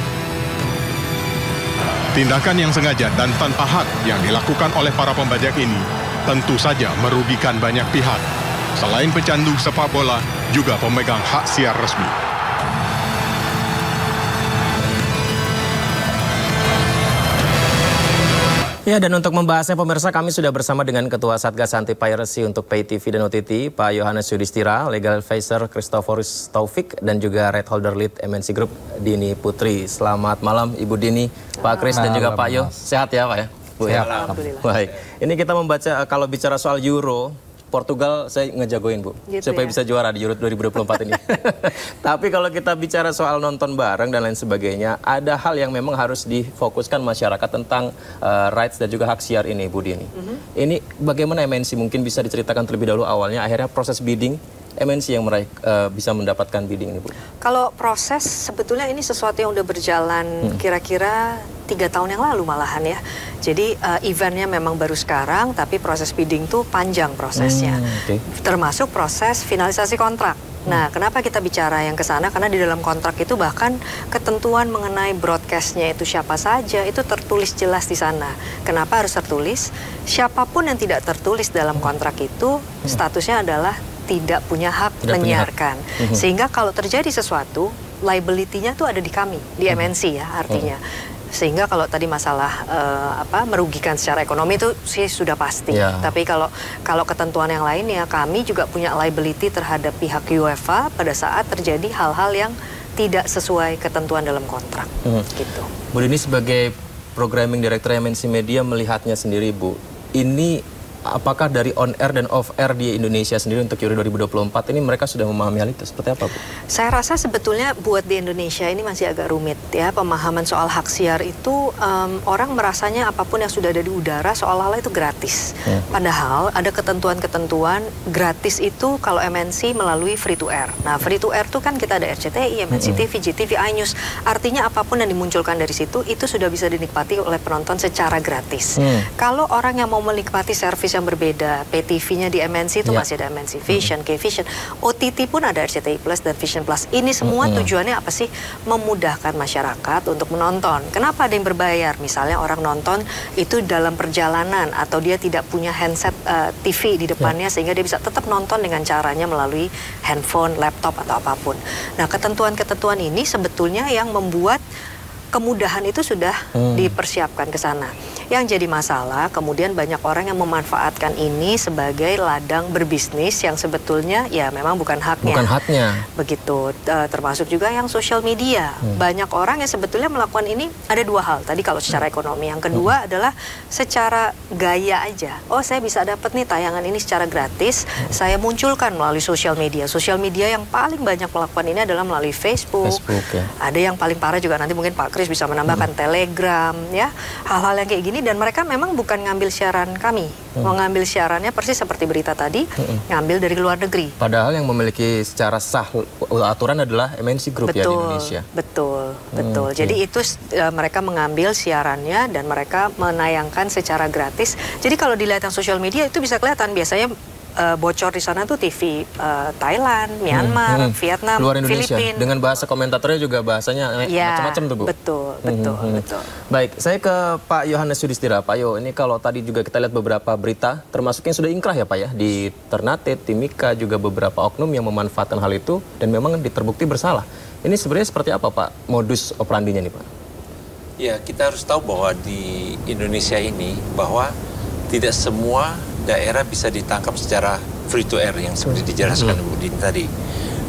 Tindakan yang sengaja dan tanpa hak yang dilakukan oleh para pembajak ini tentu saja merugikan banyak pihak. Selain pecandu sepak bola, juga pemegang hak siar resmi. Ya, dan untuk membahasnya pemirsa, kami sudah bersama dengan Ketua Satgas Anti Piracy untuk Pay TV dan OTT, Pak Yohanes Yudhistira, Legal Advisor Christophorus Taufik, dan juga Right Holder Lead MNC Group Dini Putri. Selamat malam Ibu Dini, Pak Kris, dan juga Pak Yo. Sehat ya Pak ya? Bu, ya? Alhamdulillah. Baik. Ini kita membaca, kalau bicara soal Euro, Portugal saya ngejagoin Bu, gitu supaya bisa juara di Euro 2024 ini. Tapi kalau kita bicara soal nonton bareng dan lain sebagainya, ada hal yang memang harus difokuskan masyarakat tentang rights dan juga hak siar ini Bu Dini. Ini bagaimana MNC mungkin bisa diceritakan terlebih dahulu awalnya, akhirnya proses bidding, MNC yang bisa mendapatkan bidding ini Bu? Kalau proses sebetulnya ini sesuatu yang udah berjalan kira-kira 3 tahun yang lalu malahan ya. Jadi eventnya memang baru sekarang, tapi proses bidding tuh panjang prosesnya. Termasuk proses finalisasi kontrak. Nah, kenapa kita bicara yang ke sana? Karena di dalam kontrak itu bahkan ketentuan mengenai broadcastnya itu siapa saja, itu tertulis jelas di sana. Kenapa harus tertulis? Siapapun yang tidak tertulis dalam kontrak itu, statusnya adalah tidak punya hak menyiarkan. Sehingga kalau terjadi sesuatu, liability-nya tuh ada di kami, di MNC ya artinya. Sehingga kalau tadi masalah merugikan secara ekonomi itu sih sudah pasti. Tapi kalau ketentuan yang lainnya, kami juga punya liability terhadap pihak UEFA pada saat terjadi hal-hal yang tidak sesuai ketentuan dalam kontrak. Gitu. Bu Dini sebagai Programming Director MNC Media melihatnya sendiri Bu, ini apakah dari on air dan off air di Indonesia sendiri untuk Euro 2024 ini mereka sudah memahami hal itu? Seperti apa, Bu? Saya rasa sebetulnya buat di Indonesia ini masih agak rumit ya, pemahaman soal hak siar itu orang merasanya apapun yang sudah ada di udara seolah-olah itu gratis. Padahal ada ketentuan-ketentuan gratis itu kalau MNC melalui free to air. Nah, free to air itu kan kita ada RCTI, MNC TV, GTV, iNews. Artinya apapun yang dimunculkan dari situ itu sudah bisa dinikmati oleh penonton secara gratis. Kalau orang yang mau menikmati servis yang berbeda, PTV-nya di MNC itu masih ada MNC Vision, K-Vision, OTT pun ada RCTI Plus dan Vision Plus. Ini semua tujuannya apa sih? Memudahkan masyarakat untuk menonton. Kenapa ada yang berbayar? Misalnya orang nonton itu dalam perjalanan atau dia tidak punya handset TV di depannya sehingga dia bisa tetap nonton dengan caranya melalui handphone, laptop atau apapun. Nah, ketentuan-ketentuan ini sebetulnya yang membuat kemudahan itu sudah dipersiapkan ke sana. Yang jadi masalah, kemudian banyak orang yang memanfaatkan ini sebagai ladang berbisnis yang sebetulnya ya memang bukan haknya. Bukan haknya. Begitu, termasuk juga yang sosial media. Banyak orang yang sebetulnya melakukan ini ada dua hal. Tadi kalau secara ekonomi, yang kedua adalah secara gaya aja. Oh, saya bisa dapat nih tayangan ini secara gratis, saya munculkan melalui sosial media. Sosial media yang paling banyak melakukan ini adalah melalui Facebook. Ada yang paling parah juga nanti mungkin Pak Kris bisa menambahkan Telegram, ya, hal-hal yang kayak gini. Dan mereka memang bukan ngambil siaran kami, mengambil siarannya persis seperti berita tadi, ngambil dari luar negeri. Padahal yang memiliki secara sah aturan adalah MNC Group ya di Indonesia. Betul. Jadi itu mereka mengambil siarannya dan mereka menayangkan secara gratis. Jadi kalau dilihat yang sosial media itu bisa kelihatan biasanya bocor di sana tuh TV Thailand, Myanmar, Vietnam, luar Indonesia. Filipina. Dengan bahasa komentatornya juga bahasanya macam-macam tuh, Bu. Betul. Baik, saya ke Pak Yohanes Yudhistira. Pak Yo, ini kalau tadi juga kita lihat beberapa berita, termasuk yang sudah ingkrah ya Pak ya, di Ternate, Timika, juga beberapa oknum yang memanfaatkan hal itu dan memang terbukti bersalah. Ini sebenarnya seperti apa Pak modus operandinya nih Pak? Ya, kita harus tahu bahwa di Indonesia ini bahwa tidak semua daerah bisa ditangkap secara free to air yang seperti dijelaskan Bu Din tadi.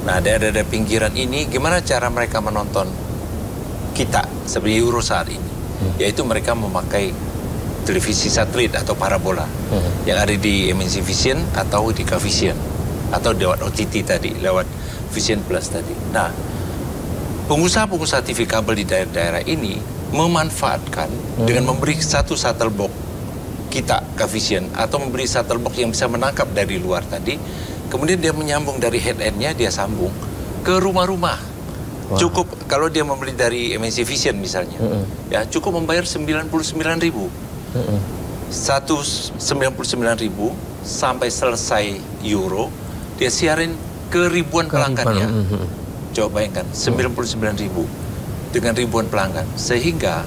Nah, daerah-daerah pinggiran ini gimana cara mereka menonton kita seperti Euro saat ini? Yaitu mereka memakai televisi satelit atau parabola yang ada di MNC Vision atau di K-Vision atau lewat OTT tadi, lewat Vision Plus tadi. Nah, pengusaha-pengusaha TV kabel di daerah-daerah ini memanfaatkan dengan memberi satu shuttle box kita K-Vision atau memberi shuttle box yang bisa menangkap dari luar tadi, kemudian dia menyambung dari head end-nya, dia sambung ke rumah-rumah. Cukup kalau dia membeli dari MNC Vision misalnya, ya cukup membayar 99.000. 199.000 sampai selesai Euro, dia siarin ke ribuan pelanggannya. Coba bayangkan 99.000 dengan ribuan pelanggan, sehingga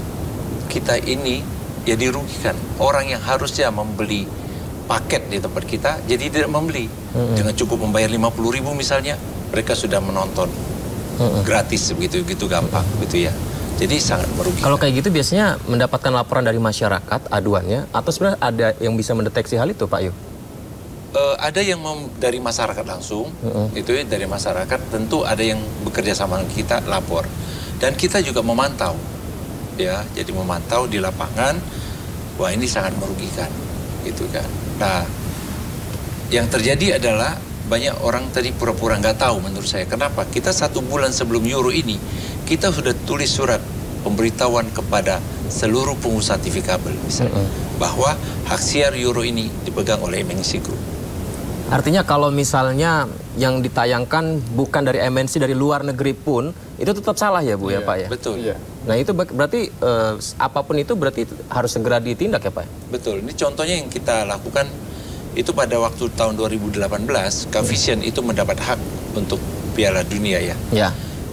kita ini ya dirugikan. Orang yang harusnya membeli paket di tempat kita jadi tidak membeli. Dengan cukup membayar 50.000 misalnya, mereka sudah menonton gratis begitu gampang gitu ya. Jadi sangat merugikan. Kalau kayak gitu biasanya mendapatkan laporan dari masyarakat aduannya atau sebenarnya ada yang bisa mendeteksi hal itu Pak Yo? Ada yang dari masyarakat langsung, itu ya dari masyarakat, tentu ada yang bekerja sama dengan kita lapor. Dan kita juga memantau. Ya, jadi memantau di lapangan, wah ini sangat merugikan, gitu kan. Nah, yang terjadi adalah banyak orang tadi pura-pura nggak tahu menurut saya. Kenapa? Kita 1 bulan sebelum Euro ini, kita sudah tulis surat pemberitahuan kepada seluruh pengusaha TV kabel, misalnya, bahwa hak siar Euro ini dipegang oleh MNC Group. Artinya kalau misalnya yang ditayangkan bukan dari MNC, dari luar negeri pun, itu tetap salah ya Bu ya Pak ya? Betul. Nah itu berarti apapun itu berarti harus segera ditindak ya Pak? Betul, ini contohnya yang kita lakukan itu pada waktu tahun 2018, K-Vision itu mendapat hak untuk Piala Dunia ya.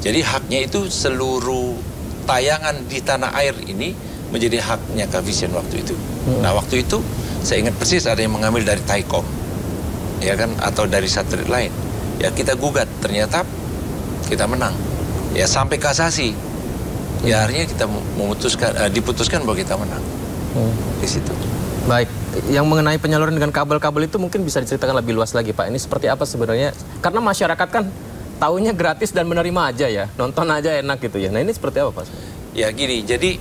Jadi haknya itu seluruh tayangan di tanah air ini menjadi haknya K-Vision waktu itu. Nah waktu itu saya ingat persis ada yang mengambil dari Thaicom, ya kan, atau dari satelit lain. Ya kita gugat, ternyata kita menang. Ya sampai kasasi. Ya akhirnya kita memutuskan, diputuskan bahwa kita menang. Di situ. Baik, yang mengenai penyaluran dengan kabel-kabel itu mungkin bisa diceritakan lebih luas lagi Pak. Ini seperti apa sebenarnya? Karena masyarakat kan taunya gratis dan menerima aja ya, nonton aja enak gitu ya. Nah ini seperti apa Pak? Ya gini, jadi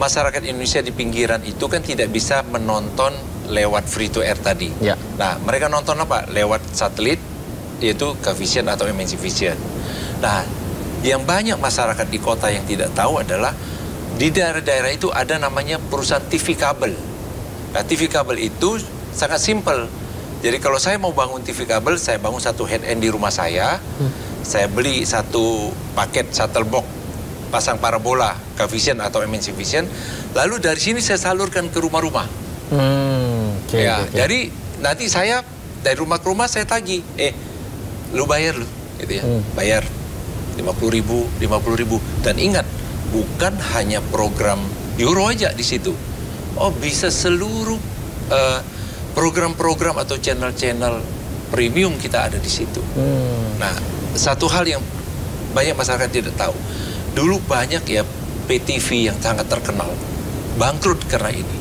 masyarakat Indonesia di pinggiran itu kan tidak bisa menonton lewat free to air tadi. Nah, mereka nonton apa? Lewat satelit, yaitu K-Vision atau MNC Vision. Nah, yang banyak masyarakat di kota yang tidak tahu adalah di daerah-daerah itu ada namanya perusahaan TV kabel. Nah, TV kabel itu sangat simpel. Jadi kalau saya mau bangun TV kabel, saya bangun satu head end di rumah saya, saya beli satu paket shuttle box, pasang parabola K-Vision atau MNC Vision, lalu dari sini saya salurkan ke rumah-rumah. Jadi nanti saya dari rumah ke rumah saya tagih, lu bayar lu, gitu ya, bayar 50.000, 50.000. Dan ingat, bukan hanya program Euro aja di situ. Oh, bisa seluruh program-program atau channel-channel premium kita ada di situ. Nah, satu hal yang banyak masyarakat tidak tahu, dulu banyak ya PTV yang sangat terkenal bangkrut karena ini.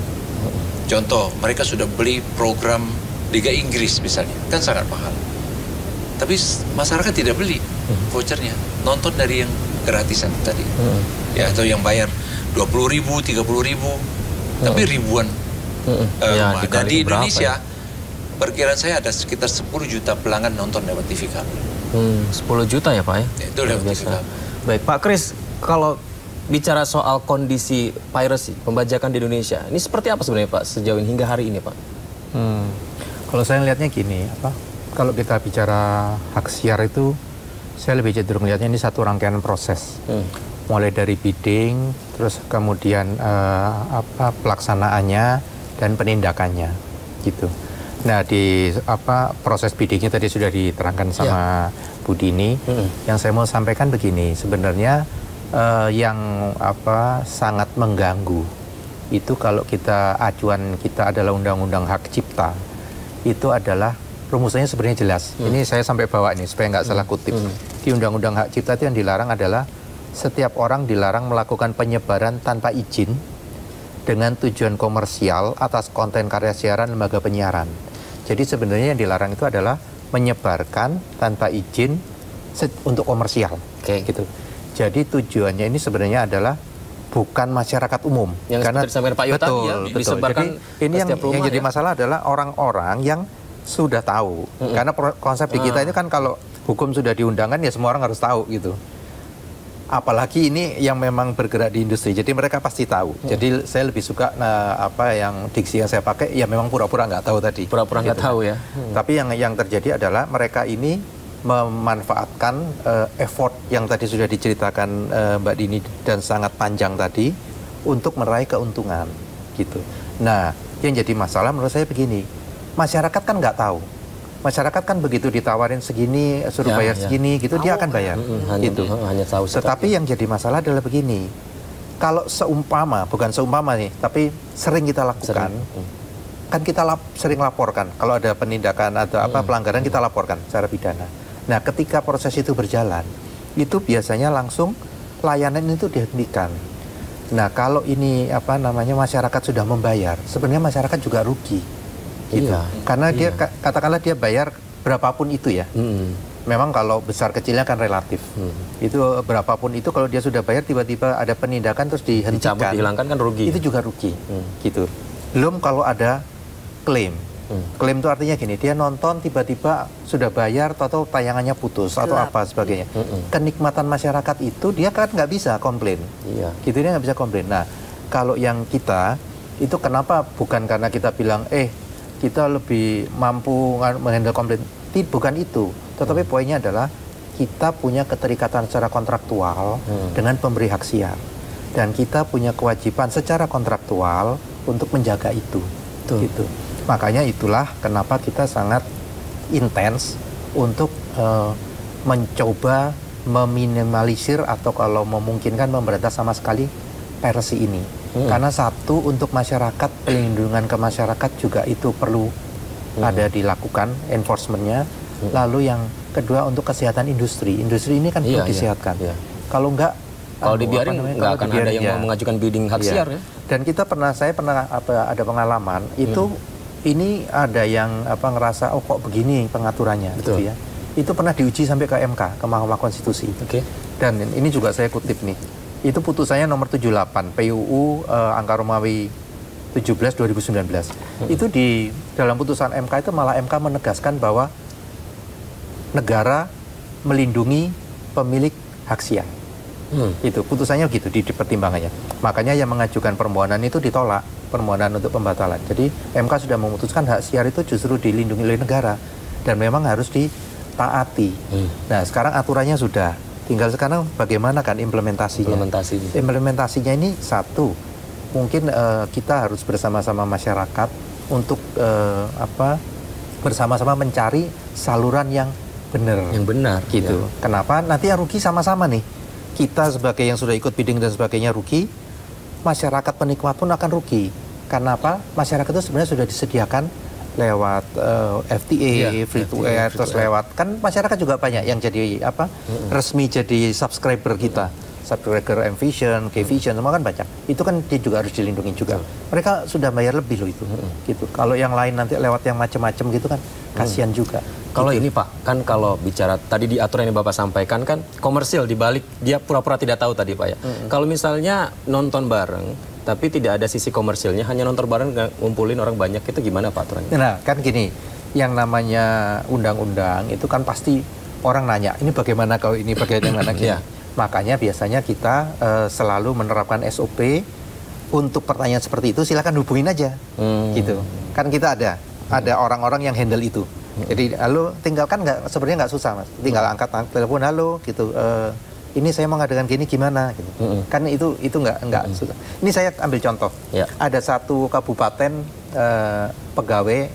Contoh, mereka sudah beli program Liga Inggris misalnya, kan sangat mahal. Tapi masyarakat tidak beli vouchernya, nonton dari yang gratisan tadi. Ya, atau yang bayar 20.000, 30.000, tapi ribuan. Dan di Indonesia, perkiraan saya ada sekitar 10 juta pelanggan nonton lewat TV kabel. 10 juta ya Pak ya? Itu lewat TV kabel. Baik Pak Kris, kalau bicara soal kondisi piracy, pembajakan di Indonesia, ini seperti apa sebenarnya Pak sejauh ini hingga hari ini Pak? Kalau saya lihatnya gini, kalau kita bicara hak siar itu, saya lebih cenderung melihatnya ini satu rangkaian proses. Mulai dari bidding, terus kemudian pelaksanaannya dan penindakannya, gitu. Nah, di proses biddingnya tadi sudah diterangkan sama Bu Dini. Yang saya mau sampaikan begini, sebenarnya yang sangat mengganggu itu kalau kita acuan kita adalah Undang-Undang Hak Cipta, itu adalah rumusannya sebenarnya jelas. Ini saya sampai bawa ini supaya nggak salah kutip. Di Undang-Undang Hak Cipta itu yang dilarang adalah setiap orang dilarang melakukan penyebaran tanpa izin dengan tujuan komersial atas konten karya siaran lembaga penyiaran. Jadi sebenarnya yang dilarang itu adalah menyebarkan tanpa izin untuk komersial. Gitu. Jadi tujuannya ini sebenarnya adalah bukan masyarakat umum. Yang karena disampaikan Pak Yuta, disebarkan. Jadi ini yang jadi masalah adalah orang-orang yang sudah tahu. Karena konsep di kita ini kan kalau hukum sudah diundangkan ya semua orang harus tahu gitu. Apalagi ini yang memang bergerak di industri, jadi mereka pasti tahu. Jadi saya lebih suka yang diksi yang saya pakai ya memang pura-pura nggak tahu tadi. Pura-pura nggak tahu ya. Tapi yang terjadi adalah mereka ini memanfaatkan effort yang tadi sudah diceritakan Mbak Dini dan sangat panjang tadi untuk meraih keuntungan gitu. Nah, yang jadi masalah menurut saya begini, masyarakat kan nggak tahu. Masyarakat kan begitu ditawarin segini, suruh bayar segini, gitu dia akan bayar. Hanya tahu. Tetapi yang jadi masalah adalah begini, kalau seumpama, bukan seumpama nih, tapi sering kita lakukan, kan kita sering laporkan. Kalau ada penindakan atau pelanggaran kita laporkan secara pidana. Nah, ketika proses itu berjalan, itu biasanya langsung layanan itu dihentikan. Nah, kalau ini masyarakat sudah membayar, sebenarnya masyarakat juga rugi. Gitu. Karena dia katakanlah dia bayar berapapun itu ya. Memang kalau besar kecilnya kan relatif. Itu berapapun itu kalau dia sudah bayar tiba-tiba ada penindakan terus dihentikan, dicabut, dihilangkan kan rugi. Itu juga rugi. Gitu. Belum kalau ada klaim. Klaim itu artinya gini, dia nonton tiba-tiba sudah bayar atau tayangannya putus atau apa sebagainya. Kenikmatan masyarakat itu dia kan nggak bisa komplain. Gitu dia nggak bisa komplain. Nah, kalau yang kita itu kenapa bukan karena kita bilang kita lebih mampu menghandle komplain, bukan itu. Tetapi poinnya adalah kita punya keterikatan secara kontraktual dengan pemberi hak siar, dan kita punya kewajiban secara kontraktual untuk menjaga itu. Gitu. Makanya itulah kenapa kita sangat intens untuk mencoba meminimalisir atau kalau memungkinkan memberantas sama sekali piracy ini. Karena satu, untuk masyarakat, pelindungan ke masyarakat juga itu perlu ada dilakukan enforcementnya. Lalu yang kedua untuk kesehatan industri. Industri ini kan perlu disehatkan. Kalau enggak, kalau dibiarin nggak akan ada yang mau mengajukan bidding hak siar ya. Dan saya pernah ada pengalaman itu ini ada yang ngerasa kok begini pengaturannya, gitu ya. Itu pernah diuji sampai ke MK, ke Mahkamah Konstitusi. Dan ini juga saya kutip nih. Itu putusannya nomor 78 PUU angka Romawi 17/2019. Itu di dalam putusan MK itu malah MK menegaskan bahwa negara melindungi pemilik hak siar. Itu putusannya gitu di pertimbangannya. Makanya yang mengajukan permohonan itu ditolak, permohonan untuk pembatalan. Jadi MK sudah memutuskan hak siar itu justru dilindungi oleh negara dan memang harus ditaati. Nah, sekarang aturannya sudah, tinggal sekarang bagaimana kan implementasinya. Implementasinya ini satu, mungkin kita harus bersama-sama masyarakat untuk bersama-sama mencari saluran yang benar gitu. Ya. Kenapa? Nanti yang rugi sama-sama nih. Kita sebagai yang sudah ikut bidding dan sebagainya rugi, masyarakat penikmat pun akan rugi. Karena apa? Masyarakat itu sebenarnya sudah disediakan lewat FTA, free to air, terus lewat, kan masyarakat juga banyak yang jadi resmi jadi subscriber kita. Subscriber M-Vision, K-Vision, semua kan banyak. Itu kan dia juga harus dilindungi juga. Mereka sudah bayar lebih loh itu. Gitu. Kalau yang lain nanti lewat yang macam-macam gitu kan, kasihan juga. Kalau ini Pak, kan kalau bicara tadi di aturan yang Bapak sampaikan kan komersil dibalik dia pura-pura tidak tahu tadi Pak ya. Kalau misalnya nonton bareng, tapi tidak ada sisi komersilnya, hanya nonton bareng ngumpulin orang banyak, itu gimana Pak aturannya? Nah kan gini, yang namanya undang-undang itu kan pasti orang nanya, ini bagaimana kalau ini bagaimana gini. Makanya biasanya kita selalu menerapkan SOP untuk pertanyaan seperti itu, silakan hubungin aja, gitu. Kan kita ada orang-orang yang handle itu. Jadi halo, tinggal kan sebenarnya nggak susah Mas, tinggal angkat telepon halo, gitu. Ini saya mau ngadakan gini gimana, gitu. Kan itu nggak susah. Ini saya ambil contoh. Ada satu kabupaten pegawai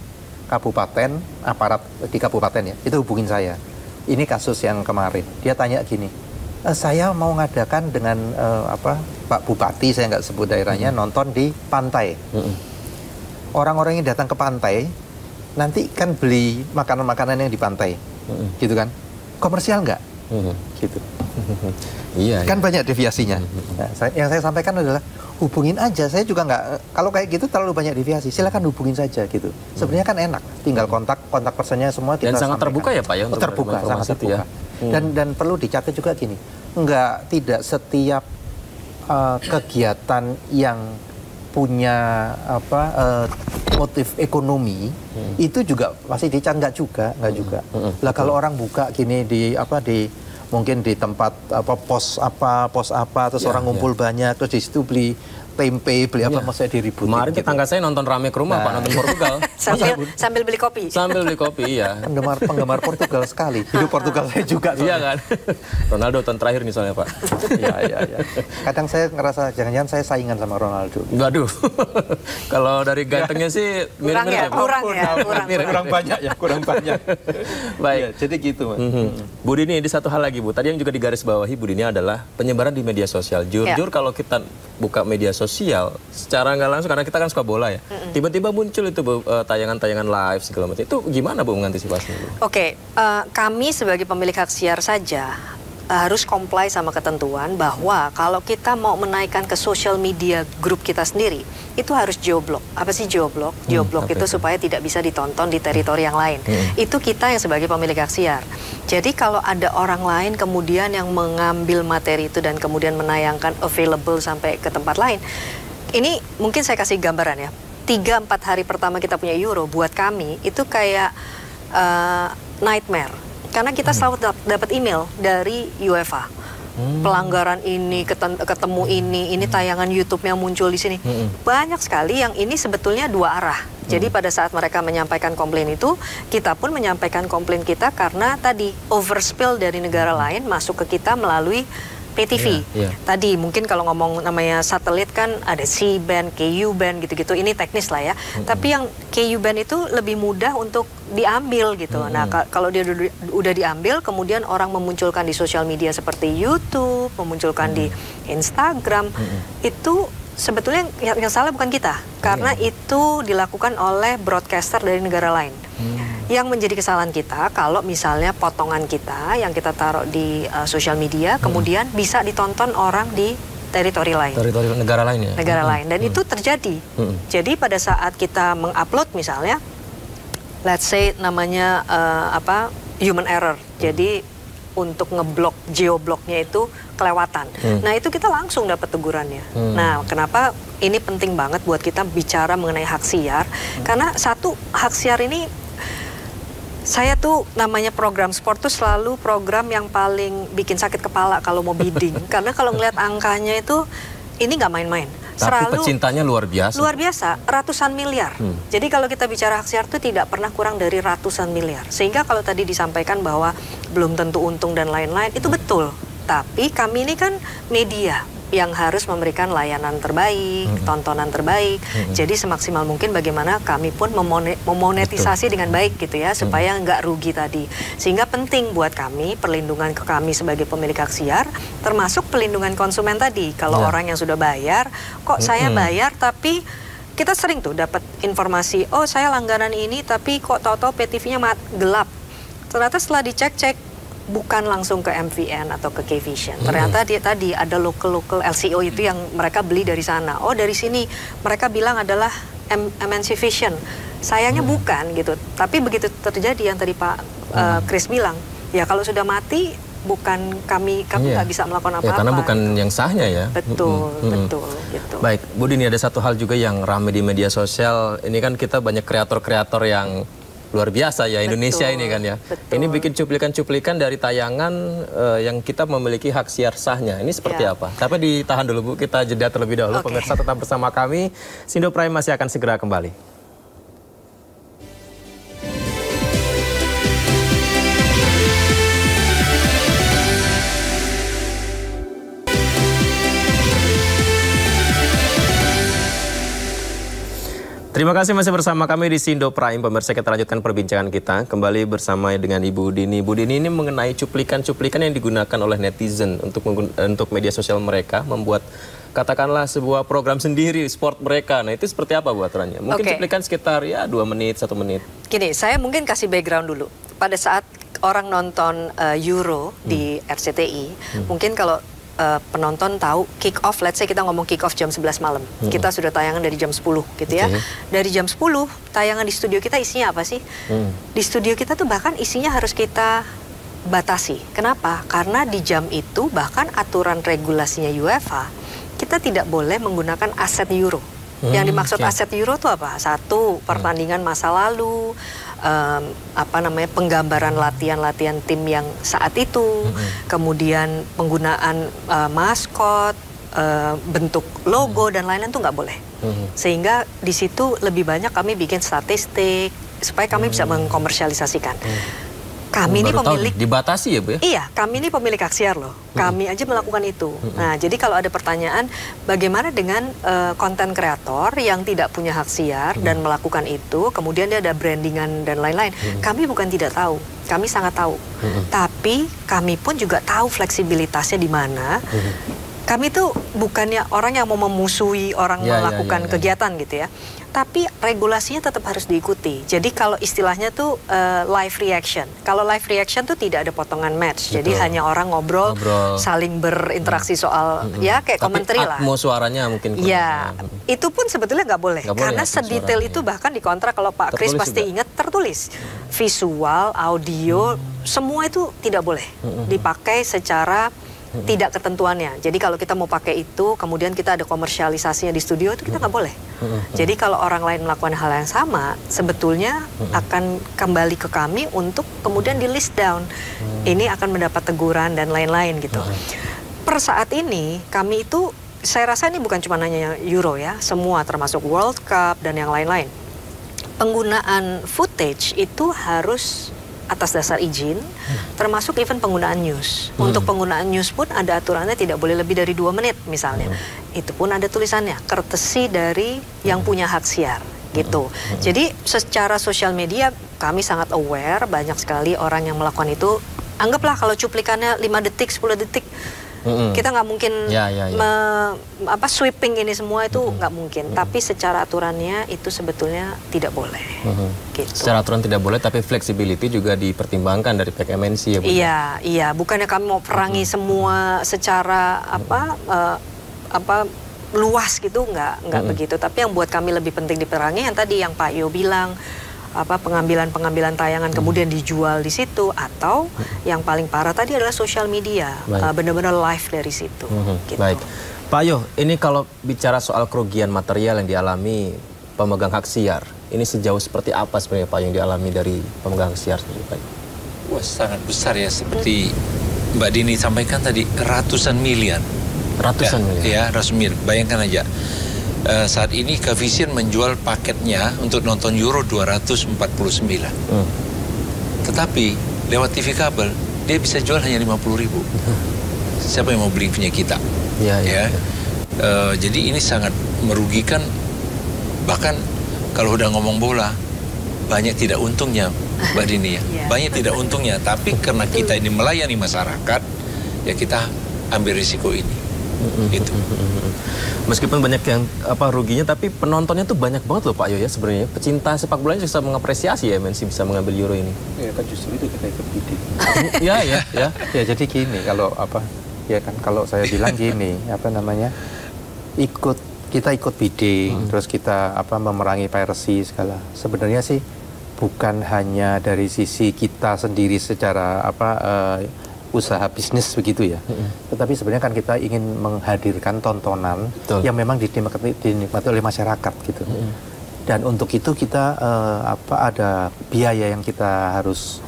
kabupaten aparat di kabupaten ya, itu hubungin saya. Ini kasus yang kemarin. Dia tanya gini. Saya mau ngadakan dengan Pak Bupati, saya nggak sebut daerahnya, nonton di pantai. Orang-orang yang datang ke pantai nanti kan beli makanan-makanan yang di pantai, gitu kan? Komersial nggak? Gitu. Iya. Kan banyak deviasinya. Nah, yang saya sampaikan adalah hubungin aja. Saya juga nggak, kalau kayak gitu terlalu banyak deviasi, silakan hubungin saja gitu. Sebenarnya kan enak, tinggal kontak personnya semua kita. Dan sangat terbuka ya Pak ya untuk terbuka, sangat terbuka. Dan perlu dicatat juga gini, tidak setiap kegiatan yang punya motif ekonomi itu juga pasti dicatat, nggak juga. Lah kalau orang buka gini mungkin di tempat pos apa terus orang ngumpul banyak, terus di situ beli tempe, beli apa, maksudnya diributin. Kemarin tetangga saya nonton rame ke rumah Pak, nonton Portugal. sambil beli kopi. Sambil beli kopi, iya. Penggemar Portugal sekali. Hidup Portugal saya juga. Iya kan. Ronaldo tahun terakhir nih soalnya Pak. Iya. Kadang saya ngerasa jangan-jangan saya saingan sama Ronaldo. Waduh. Kalau dari gantengnya sih mirip-mirip. Kurang banyak. Baik. Ya, jadi gitu Mas. Bu Dini, di satu hal lagi Bu. Tadi yang juga digarisbawahi Bu Dini adalah penyebaran di media sosial. Jujur kalau kita buka media sosial secara nggak langsung, karena kita kan suka bola ya, tiba-tiba muncul itu tayangan-tayangan live segala macam, itu gimana Bu mengantisipasinya? Oke, kami sebagai pemilik hak siar saja harus comply sama ketentuan bahwa kalau kita mau menaikkan ke social media grup kita sendiri, itu harus geoblok. Apa sih geoblok? Geoblok itu supaya tidak bisa ditonton di teritori yang lain. Itu kita yang sebagai pemilik hak siar. Jadi kalau ada orang lain kemudian yang mengambil materi itu dan kemudian menayangkan available sampai ke tempat lain, ini mungkin saya kasih gambaran ya. 3-4 hari pertama kita punya Euro, buat kami itu kayak nightmare. Karena kita selalu dapat email dari UEFA. Pelanggaran ini, ketemu ini tayangan YouTube-nya muncul di sini. Banyak sekali yang ini sebetulnya dua arah. Jadi pada saat mereka menyampaikan komplain itu, kita pun menyampaikan komplain kita karena tadi overspill dari negara lain masuk ke kita melalui PTV. Tadi mungkin kalau ngomong namanya satelit kan ada C-band, KU-band gitu-gitu. Ini teknis lah ya. Tapi yang KU-band itu lebih mudah untuk diambil gitu. Nah kalau dia udah diambil, kemudian orang memunculkan di sosial media seperti YouTube, memunculkan di Instagram, itu sebetulnya yang salah bukan kita. Karena itu dilakukan oleh broadcaster dari negara lain. Yang menjadi kesalahan kita kalau misalnya potongan kita yang kita taruh di sosial media kemudian bisa ditonton orang di teritori lain. Teritori negara lain ya? Negara lain. Dan itu terjadi. Jadi pada saat kita mengupload misalnya, let's say namanya human error. Jadi untuk ngeblok geobloknya itu kelewatan. Nah itu kita langsung dapat tegurannya. Nah kenapa ini penting banget buat kita bicara mengenai hak siar? Karena satu, hak siar ini saya tuh namanya program sport tuh selalu program yang paling bikin sakit kepala kalau mau bidding. Karena kalau ngeliat angkanya itu ini nggak main-main. Tapi pecintanya luar biasa. Luar biasa, ratusan miliar. Jadi kalau kita bicara hak siar itu tidak pernah kurang dari ratusan miliar. Sehingga kalau tadi disampaikan bahwa belum tentu untung dan lain-lain, itu betul. Tapi kami ini kan media yang harus memberikan layanan terbaik, tontonan terbaik. Jadi semaksimal mungkin bagaimana kami pun memonetisasi dengan baik gitu ya, supaya nggak rugi tadi. Sehingga penting buat kami, perlindungan ke kami sebagai pemilik hak siar, termasuk pelindungan konsumen tadi. Kalau orang yang sudah bayar, kok saya bayar tapi kita sering tuh dapat informasi, oh saya langganan ini tapi kok tahu-tahu PTV-nya gelap. Ternyata setelah dicek-cek, bukan langsung ke MVN atau ke K-Vision. Ternyata dia tadi ada local LCO itu yang mereka beli dari sana. Oh dari sini mereka bilang adalah MNC Vision. Sayangnya bukan gitu. Tapi begitu terjadi yang tadi Pak Chris bilang, ya kalau sudah mati bukan kami nggak bisa melakukan apa-apa. Ya, karena bukan yang sahnya ya. Betul, betul. Gitu. Baik, Bu Dini, ada satu hal juga yang ramai di media sosial. Ini kan kita banyak kreator-kreator yang luar biasa ya, Indonesia ini kan ya. Ini bikin cuplikan-cuplikan dari tayangan yang kita memiliki hak siar sahnya. Ini seperti apa? Tapi ditahan dulu Bu, kita jeda terlebih dahulu. Pemirsa tetap bersama kami. Sindo Prime masih akan segera kembali. Terima kasih masih bersama kami di Sindo Prime. Pemirsa, kita lanjutkan perbincangan kita kembali bersama dengan Ibu Dini. Bu Dini, ini mengenai cuplikan-cuplikan yang digunakan oleh netizen untuk media sosial mereka, membuat katakanlah sebuah program sendiri sport mereka. Nah itu seperti apa Bu aturannya? Mungkin cuplikan sekitar ya 2 menit, 1 menit. Gini, saya mungkin kasih background dulu. Pada saat orang nonton Euro di RCTI, mungkin kalau penonton tahu kick off, let's say kita ngomong kick off jam 11 malam. Kita sudah tayangan dari jam 10 gitu ya. Dari jam 10 tayangan di studio kita isinya apa sih? Di studio kita tuh bahkan isinya harus kita batasi. Kenapa? Karena di jam itu bahkan aturan regulasinya UEFA, kita tidak boleh menggunakan aset Euro. Yang dimaksud aset Euro itu apa? Satu, pertandingan masa lalu, penggambaran latihan-latihan tim yang saat itu, kemudian penggunaan maskot, bentuk logo dan lain-lain itu nggak boleh. Sehingga di situ lebih banyak kami bikin statistik supaya kami bisa mengkomersialisasikan. Kami ini pemilik, dibatasi ya Bu ya? Iya, kami ini pemilik hak siar loh. Kami aja melakukan itu. Nah, jadi kalau ada pertanyaan, bagaimana dengan konten kreator yang tidak punya hak siar dan melakukan itu, kemudian dia ada brandingan dan lain-lain. Kami bukan tidak tahu, kami sangat tahu. Tapi kami pun juga tahu fleksibilitasnya di mana. Kami tuh bukannya orang yang mau memusuhi orang melakukan kegiatan gitu ya. Tapi regulasinya tetap harus diikuti. Jadi kalau istilahnya tuh live reaction. Kalau live reaction tuh tidak ada potongan match. Jadi hanya orang ngobrol, saling berinteraksi soal ya kayak komentari lah. Atmo suaranya mungkin. Ya, itu pun sebetulnya nggak boleh. Karena sedetail itu bahkan di kontrak, kalau Pak Chris pasti ingat, tertulis. Visual, audio, semua itu tidak boleh dipakai secara tidak ketentuannya. Jadi kalau kita mau pakai itu, kemudian kita ada komersialisasinya di studio, itu kita nggak boleh. Jadi kalau orang lain melakukan hal yang sama, sebetulnya akan kembali ke kami untuk kemudian di list down. Ini akan mendapat teguran dan lain-lain gitu. Per saat ini kami itu, saya rasa ini bukan cuma hanya Euro ya, semua termasuk World Cup dan yang lain-lain. Penggunaan footage itu harus atas dasar izin, termasuk even penggunaan news. Untuk penggunaan news pun ada aturannya, tidak boleh lebih dari 2 menit misalnya. Itu pun ada tulisannya, courtesy dari yang punya hak siar gitu. Jadi secara sosial media kami sangat aware, banyak sekali orang yang melakukan itu. Anggaplah kalau cuplikannya 5 detik, 10 detik, kita nggak mungkin sweeping ini semua, itu nggak mungkin. Tapi secara aturannya itu sebetulnya tidak boleh. Gitu. Secara aturan tidak boleh, tapi flexibility juga dipertimbangkan dari pihak MNC ya Bu? Iya. Bukannya kami mau perangi semua secara luas gitu, nggak begitu. Tapi yang buat kami lebih penting diperangi yang tadi yang Pak Yo bilang, pengambilan tayangan kemudian dijual di situ, atau yang paling parah tadi adalah sosial media, benar-benar live dari situ. Gitu. Baik, Pak Yo, ini kalau bicara soal kerugian material yang dialami pemegang hak siar, ini sejauh seperti apa sebenarnya Pak yang dialami dari pemegang hak siar sendiri, Pak? Wah, sangat besar ya, seperti Mbak Dini sampaikan tadi, ratusan miliar. Ratusan miliar? Ya, ratusan miliar. Bayangkan aja, saat ini Kavision menjual paketnya untuk nonton Euro 249. Tetapi lewat TV kabel, dia bisa jual hanya 50.000. Siapa yang mau beli punya kita? Jadi ini sangat merugikan. Bahkan kalau udah ngomong bola, banyak tidak untungnya, Mbak Dini ya. Banyak tidak untungnya, tapi karena kita ini melayani masyarakat, ya kita ambil risiko ini. Itu. Meskipun banyak yang ruginya, tapi penontonnya tuh banyak banget loh Pak Yo ya sebenarnya. Pecinta sepak bola bisa mengapresiasi ya MNC bisa mengambil Euro ini. Ya kan justru itu kita ikut bidding. Ya jadi gini, kalau saya bilang gini, kita ikut bidding, terus kita memerangi piracy segala. Sebenarnya sih bukan hanya dari sisi kita sendiri secara usaha bisnis begitu ya. Tetapi sebenarnya kan kita ingin menghadirkan tontonan yang memang dinikmati oleh masyarakat gitu. Dan untuk itu kita ada biaya yang kita harus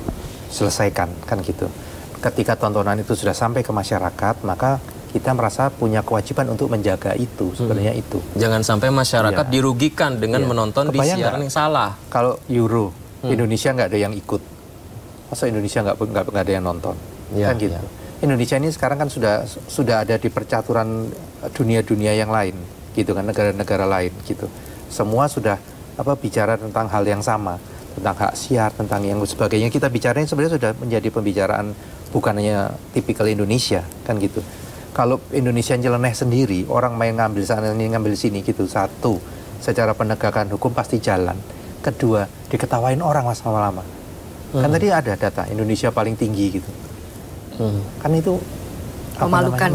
selesaikan kan gitu. Ketika tontonan itu sudah sampai ke masyarakat, maka kita merasa punya kewajiban untuk menjaga itu sebenarnya itu. Jangan sampai masyarakat dirugikan dengan menonton di siaran yang salah. Kalau Euro Indonesia nggak ada yang ikut, masa Indonesia nggak ada yang nonton? Kan gitu. Indonesia ini sekarang kan sudah ada di percaturan dunia-dunia yang lain, gitu kan, negara-negara lain, gitu. Semua sudah bicara tentang hal yang sama, tentang hak siar, tentang yang sebagainya. Kita bicaranya sebenarnya sudah menjadi pembicaraan bukan hanya tipikal Indonesia, kan gitu. Kalau Indonesia nyeleneh sendiri, orang main ngambil sana ini ngambil sini, gitu. Satu, secara penegakan hukum pasti jalan. Kedua, diketawain orang lama-lama. Kan tadi ada data Indonesia paling tinggi, gitu. Kan itu memalukan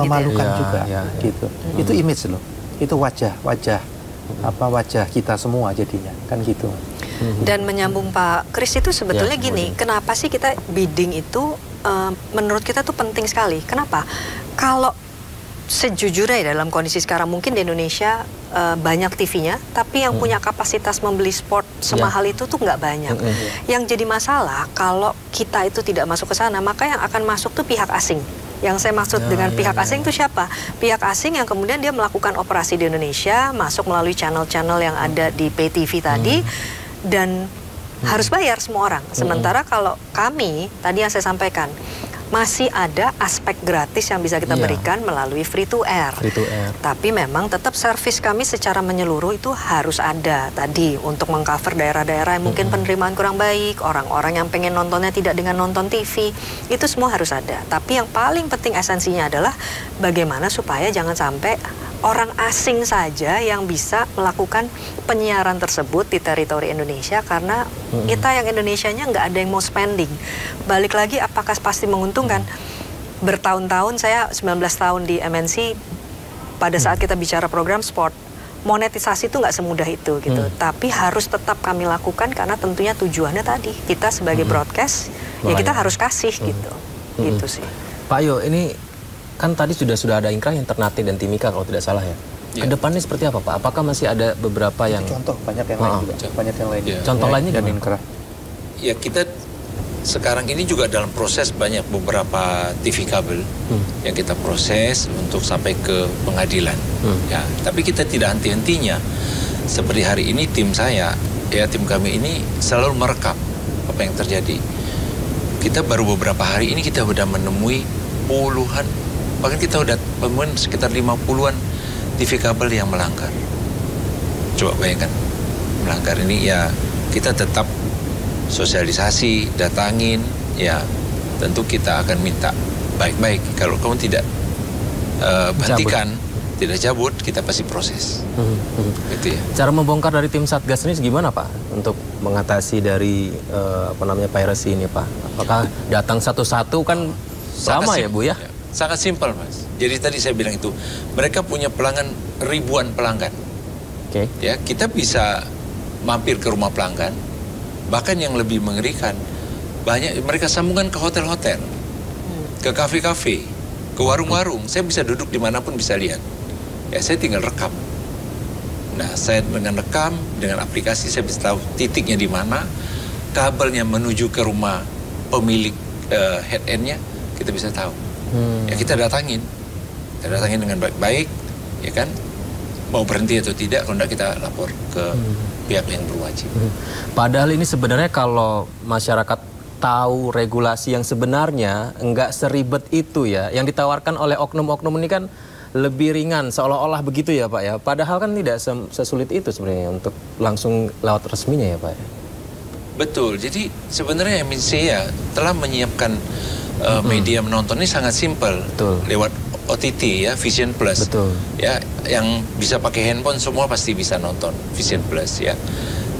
juga gitu. Itu image loh, itu wajah kita semua jadinya kan gitu. Dan menyambung Pak Kris itu sebetulnya gini, kenapa sih kita bidding itu menurut kita tuh penting sekali. Kenapa? Kalau sejujurnya dalam kondisi sekarang mungkin di Indonesia banyak TV-nya, tapi yang punya kapasitas membeli sport semahal itu tuh nggak banyak. Yang jadi masalah kalau kita itu tidak masuk ke sana, maka yang akan masuk tuh pihak asing. Yang saya maksud dengan pihak asing itu siapa? Pihak asing yang kemudian dia melakukan operasi di Indonesia, masuk melalui channel-channel yang ada di pay TV tadi, dan harus bayar semua orang. Sementara kalau kami, tadi yang saya sampaikan, masih ada aspek gratis yang bisa kita berikan melalui free to air. Tapi memang tetap servis kami secara menyeluruh itu harus ada tadi untuk mengcover daerah-daerah yang mungkin penerimaan kurang baik, orang-orang yang pengen nontonnya tidak dengan nonton TV, itu semua harus ada. Tapi yang paling penting esensinya adalah bagaimana supaya jangan sampai orang asing saja yang bisa melakukan penyiaran tersebut di teritori Indonesia, karena kita yang Indonesianya nggak ada yang mau spending. Balik lagi, apakah pasti menguntungkan? Bertahun-tahun, saya 19 tahun di MNC, pada saat kita bicara program sport, monetisasi itu nggak semudah itu gitu. Tapi harus tetap kami lakukan karena tentunya tujuannya tadi, kita sebagai broadcast, ya kita harus kasih gitu. Gitu sih. Pak Yo, ini kan tadi sudah ada Inkrah, yang Ternate dan Timika kalau tidak salah ya. Kedepannya seperti apa Pak? Apakah masih ada beberapa yang contoh banyak yang lain juga, banyak yang lain. Contoh lainnya dan Inkrah. Ya kita sekarang ini juga dalam proses banyak beberapa TV kabel yang kita proses untuk sampai ke pengadilan. Ya, tapi kita tidak henti-hentinya. Seperti hari ini tim kami ini selalu merekam apa yang terjadi. Kita baru beberapa hari ini kita sudah menemui puluhan, bahkan kita udah temuin sekitar 50-an TV kabel yang melanggar. Coba bayangkan, melanggar ini ya kita tetap sosialisasi, datangin, ya tentu kita akan minta baik-baik. Kalau kamu tidak hentikan, tidak cabut, kita pasti proses. Gitu ya. Cara membongkar dari tim Satgas ini gimana Pak untuk mengatasi dari piracy ini Pak? Apakah datang satu-satu kan sama ya Bu ya? Sangat simpel Mas. Jadi tadi saya bilang itu, mereka punya pelanggan ribuan pelanggan. Ya, kita bisa mampir ke rumah pelanggan, Bahkan yang lebih mengerikan, banyak mereka sambungan ke hotel-hotel, ke kafe-kafe, ke warung-warung. Saya bisa duduk dimanapun bisa lihat. Ya saya tinggal rekam. Nah saya dengan rekam, dengan aplikasi saya bisa tahu titiknya di mana, kabelnya menuju ke rumah pemilik head end-nya, kita bisa tahu. Ya kita datangin dengan baik-baik, ya kan? Mau berhenti atau tidak, kalau tidak kita lapor ke pihak yang berwajib. Padahal ini sebenarnya kalau masyarakat tahu regulasi yang sebenarnya nggak seribet itu ya. Yang ditawarkan oleh oknum-oknum ini kan lebih ringan, seolah-olah begitu ya Pak ya. Padahal kan tidak sesulit itu sebenarnya untuk langsung lewat resminya ya Pak ya. Betul, jadi sebenarnya MNC ya telah menyiapkan media menonton ini sangat simpel. Lewat OTT ya, Vision Plus. Ya, yang bisa pakai handphone semua pasti bisa nonton Vision Plus ya.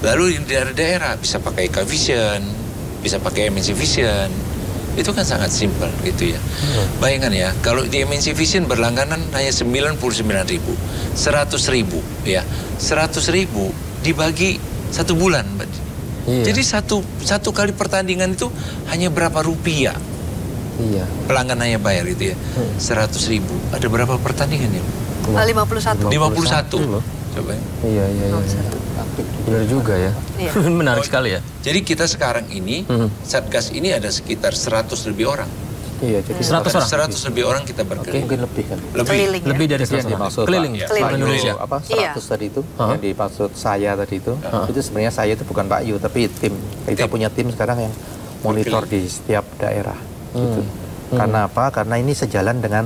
Lalu di daerah-daerah bisa pakai Vision, bisa pakai MNC Vision. Itu kan sangat simpel gitu ya. Bayangkan ya, kalau di MNC Vision berlangganan hanya 99.000, 100.000 ya. 100.000 dibagi 1 bulan. Jadi satu kali pertandingan itu hanya berapa rupiah? Pelanggan hanya bayar itu ya. 100.000. Ada berapa pertandingan ya? 51. 51. Coba ya. Iya. Benar juga ya. Menarik sekali ya. Jadi kita sekarang ini Satgas ini ada sekitar 100 lebih orang. Iya, jadi 100 lebih orang kita berkeliling. Mungkin lebih kan. Lebih dari 100 orang. Keliling Indonesia. Apa 100 tadi itu yang dimaksud saya tadi itu sebenarnya saya itu bukan Pak Yu tapi tim. Kita punya tim sekarang yang monitor di setiap daerah gitu. Karena apa? Karena ini sejalan dengan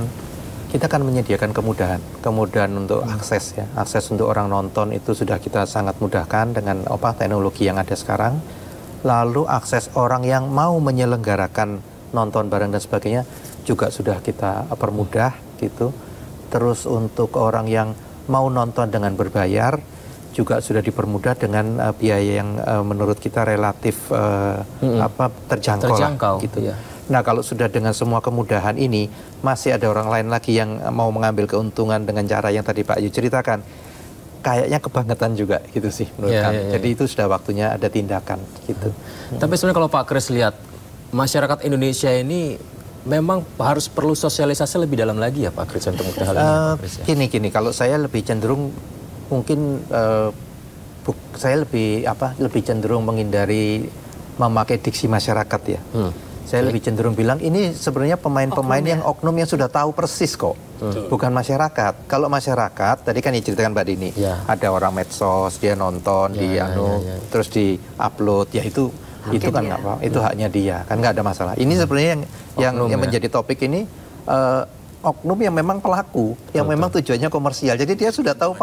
kita kan menyediakan kemudahan untuk akses ya. Akses untuk orang nonton itu sudah kita sangat mudahkan dengan teknologi yang ada sekarang. Lalu akses orang yang mau menyelenggarakan nonton bareng dan sebagainya juga sudah kita permudah gitu. Terus untuk orang yang mau nonton dengan berbayar juga sudah dipermudah dengan biaya yang menurut kita relatif terjangkau gitu ya. Nah kalau sudah dengan semua kemudahan ini masih ada orang lain lagi yang mau mengambil keuntungan dengan cara yang tadi Pak Yu ceritakan, kayaknya kebangetan juga gitu sih menurut kami. Jadi itu sudah waktunya ada tindakan gitu. Tapi sebenarnya kalau Pak Kris lihat masyarakat Indonesia ini memang harus perlu sosialisasi lebih dalam lagi ya Pak Kris untuk hal ini. Gini, kalau saya lebih cenderung mungkin saya lebih cenderung menghindari memakai diksi masyarakat ya. Saya lebih cenderung bilang ini sebenarnya pemain-pemain yang oknum yang sudah tahu persis kok, bukan masyarakat. Kalau masyarakat tadi kan diceritakan Mbak Dini, ada orang medsos dia nonton terus di upload ya itu kan nggak apa, itu haknya dia kan nggak ada masalah. Ini sebenarnya yang menjadi topik ini oknum yang memang pelaku, yang memang tujuannya komersial. Jadi dia sudah tahu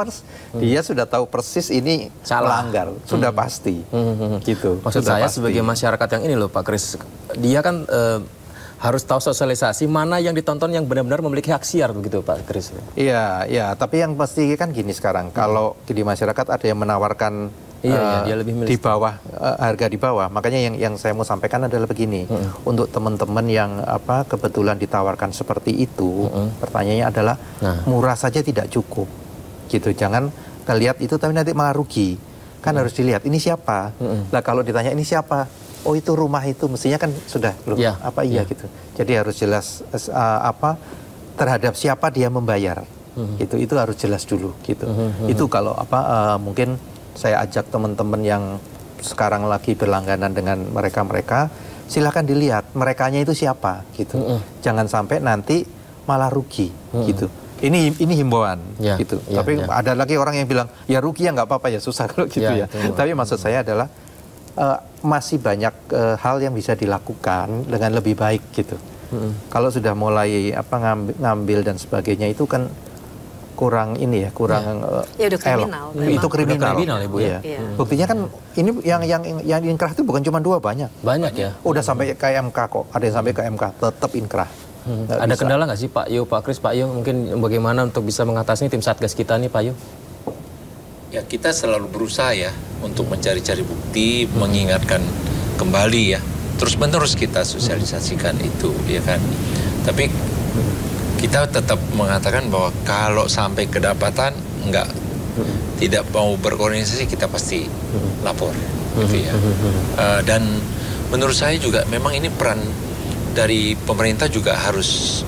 persis ini melanggar, sudah pasti. Gitu. Maksud saya sebagai masyarakat yang ini loh Pak Kris, dia kan harus tahu sosialisasi mana yang ditonton yang benar-benar memiliki hak siar begitu Pak Kris. Iya, tapi yang pasti kan gini sekarang, kalau di masyarakat ada yang menawarkan dia lebih di bawah harga di bawah, makanya yang saya mau sampaikan adalah begini, untuk teman-teman yang kebetulan ditawarkan seperti itu, pertanyaannya adalah murah saja tidak cukup, gitu. Jangan lihat itu tapi nanti malah rugi, kan harus dilihat ini siapa. Lah kalau ditanya ini siapa, oh itu rumah itu mestinya kan sudah gitu. Jadi harus jelas terhadap siapa dia membayar, itu harus jelas dulu, gitu. Itu kalau mungkin saya ajak teman-teman yang sekarang lagi berlangganan dengan mereka, silahkan dilihat merekanya itu siapa gitu. Jangan sampai nanti malah rugi gitu. Ini himbauan gitu. Tapi ada lagi orang yang bilang ya rugi ya nggak apa-apa ya, susah kalau gitu ya. Tapi maksud saya adalah masih banyak hal yang bisa dilakukan dengan lebih baik gitu. Kalau sudah mulai ngambil dan sebagainya itu kan kurang udah kriminal. Itu kriminal Ibu ya. Buktinya kan ini yang inkrah itu bukan cuma 2, banyak ya. Udah sampai ke MK kok, ada yang sampai ke MK tetap inkrah. Ada kendala nggak sih Pak Yu, Pak Kris, Pak Yu mungkin bagaimana untuk bisa mengatasi tim Satgas kita nih Pak Yu? Ya kita selalu berusaha ya untuk mencari-cari bukti, mengingatkan kembali ya. Terus-menerus kita sosialisasikan itu ya kan. Tapi kita tetap mengatakan bahwa kalau sampai kedapatan tidak mau berkoordinasi kita pasti lapor. gitu ya. Dan menurut saya juga memang ini peran dari pemerintah juga harus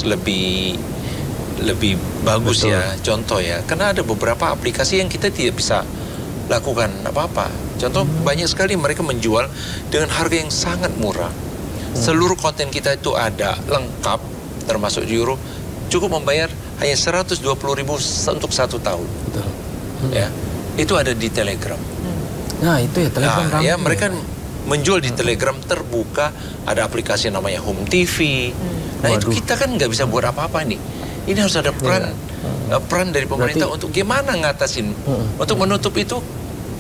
lebih bagus. Betul. Ya, contoh ya, karena ada beberapa aplikasi yang kita tidak bisa lakukan apa-apa. Contoh banyak sekali mereka menjual dengan harga yang sangat murah. Seluruh konten kita itu ada lengkap, termasuk di Euro, cukup membayar hanya 120.000 untuk 1 tahun. Betul. Ya, itu ada di Telegram. Nah itu ya Telegram. Nah, ya mereka menjual di Telegram terbuka, ada aplikasi namanya Home TV. Nah itu kita kan nggak bisa buat apa-apa nih. Ini harus ada peran dari pemerintah. Berarti, untuk gimana ngatasin, untuk menutup itu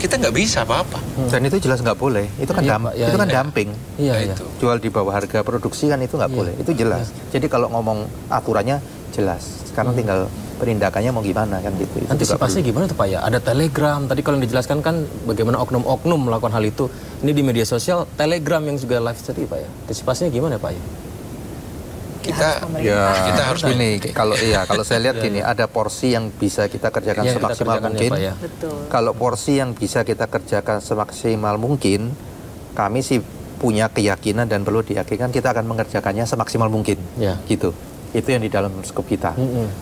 kita nggak bisa apa-apa. Dan itu jelas nggak boleh. Itu kan itu kan dumping. Iya. Jual di bawah harga produksi kan itu nggak boleh. Itu jelas. Jadi kalau ngomong aturannya jelas. Sekarang tinggal penindakannya mau gimana kan gitu. Antisipasinya gimana tuh Pak ya? Ada Telegram, tadi kalau yang dijelaskan kan bagaimana oknum-oknum melakukan hal itu. Ini di media sosial, Telegram yang juga live tadi Pak ya. Antisipasinya gimana Pak ya? Kita harus ini kalau saya lihat gini, ada porsi yang bisa kita kerjakan semaksimal mungkin. Ya, kalau porsi yang bisa kita kerjakan semaksimal mungkin, kami sih punya keyakinan dan perlu diyakinkan kita akan mengerjakannya semaksimal mungkin. Gitu. Itu yang di dalam skop kita.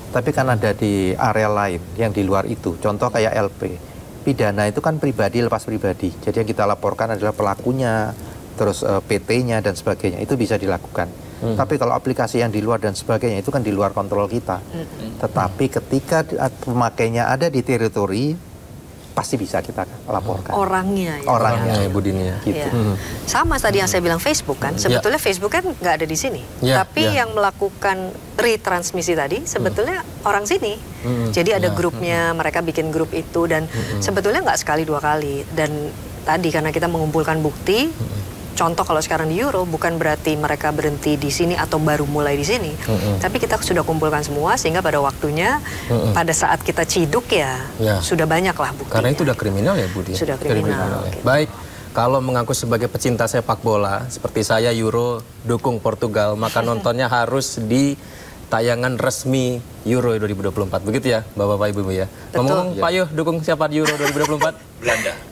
Tapi kan ada di area lain yang di luar itu. Contoh kayak LP. Pidana itu kan pribadi lepas pribadi. Jadi yang kita laporkan adalah pelakunya, terus PT-nya dan sebagainya. Itu bisa dilakukan. Tapi kalau aplikasi yang di luar dan sebagainya itu kan di luar kontrol kita. Tetapi ketika pemakainya ada di teritori, pasti bisa kita laporkan. Orangnya ya Bu Dini ya. Gitu. Sama tadi yang saya bilang Facebook kan, sebetulnya Facebook kan nggak ada di sini. Tapi yang melakukan retransmisi tadi sebetulnya orang sini. Jadi ada grupnya, mereka bikin grup itu dan sebetulnya nggak sekali 2 kali. Dan tadi karena kita mengumpulkan bukti, contoh kalau sekarang di Euro bukan berarti mereka berhenti di sini atau baru mulai di sini, tapi kita sudah kumpulkan semua sehingga pada waktunya pada saat kita ciduk ya sudah banyak lah buktinya. Karena itu udah kriminal ya Budi. Sudah kriminal. Okay. Baik, kalau mengaku sebagai pecinta sepak bola seperti saya Euro dukung Portugal, maka nontonnya harus di tayangan resmi Euro 2024. Begitu ya Bapak-Bapak Ibu ya. Ngomong Pak Yuh dukung siapa di Euro 2024?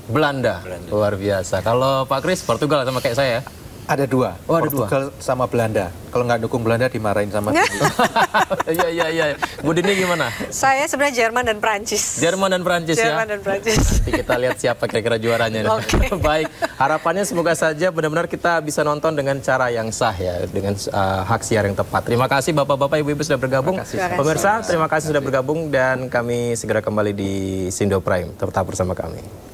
Belanda. Luar biasa. Kalau Pak Kris Portugal sama kayak saya? Ada 2. Oh, ada Portugal sama Belanda. Kalau nggak dukung Belanda dimarahin sama Iya. Bu Dini gimana? Saya sebenarnya Jerman dan Prancis. Jerman dan Prancis ya. Nanti kita lihat siapa kira-kira juaranya. Baik, harapannya semoga saja benar-benar kita bisa nonton dengan cara yang sah ya, dengan hak siar yang tepat. Terima kasih Bapak-bapak, Ibu-ibu sudah bergabung. Pemirsa, terima kasih sudah bergabung dan kami segera kembali di Sindo Prime. Tetap bersama kami.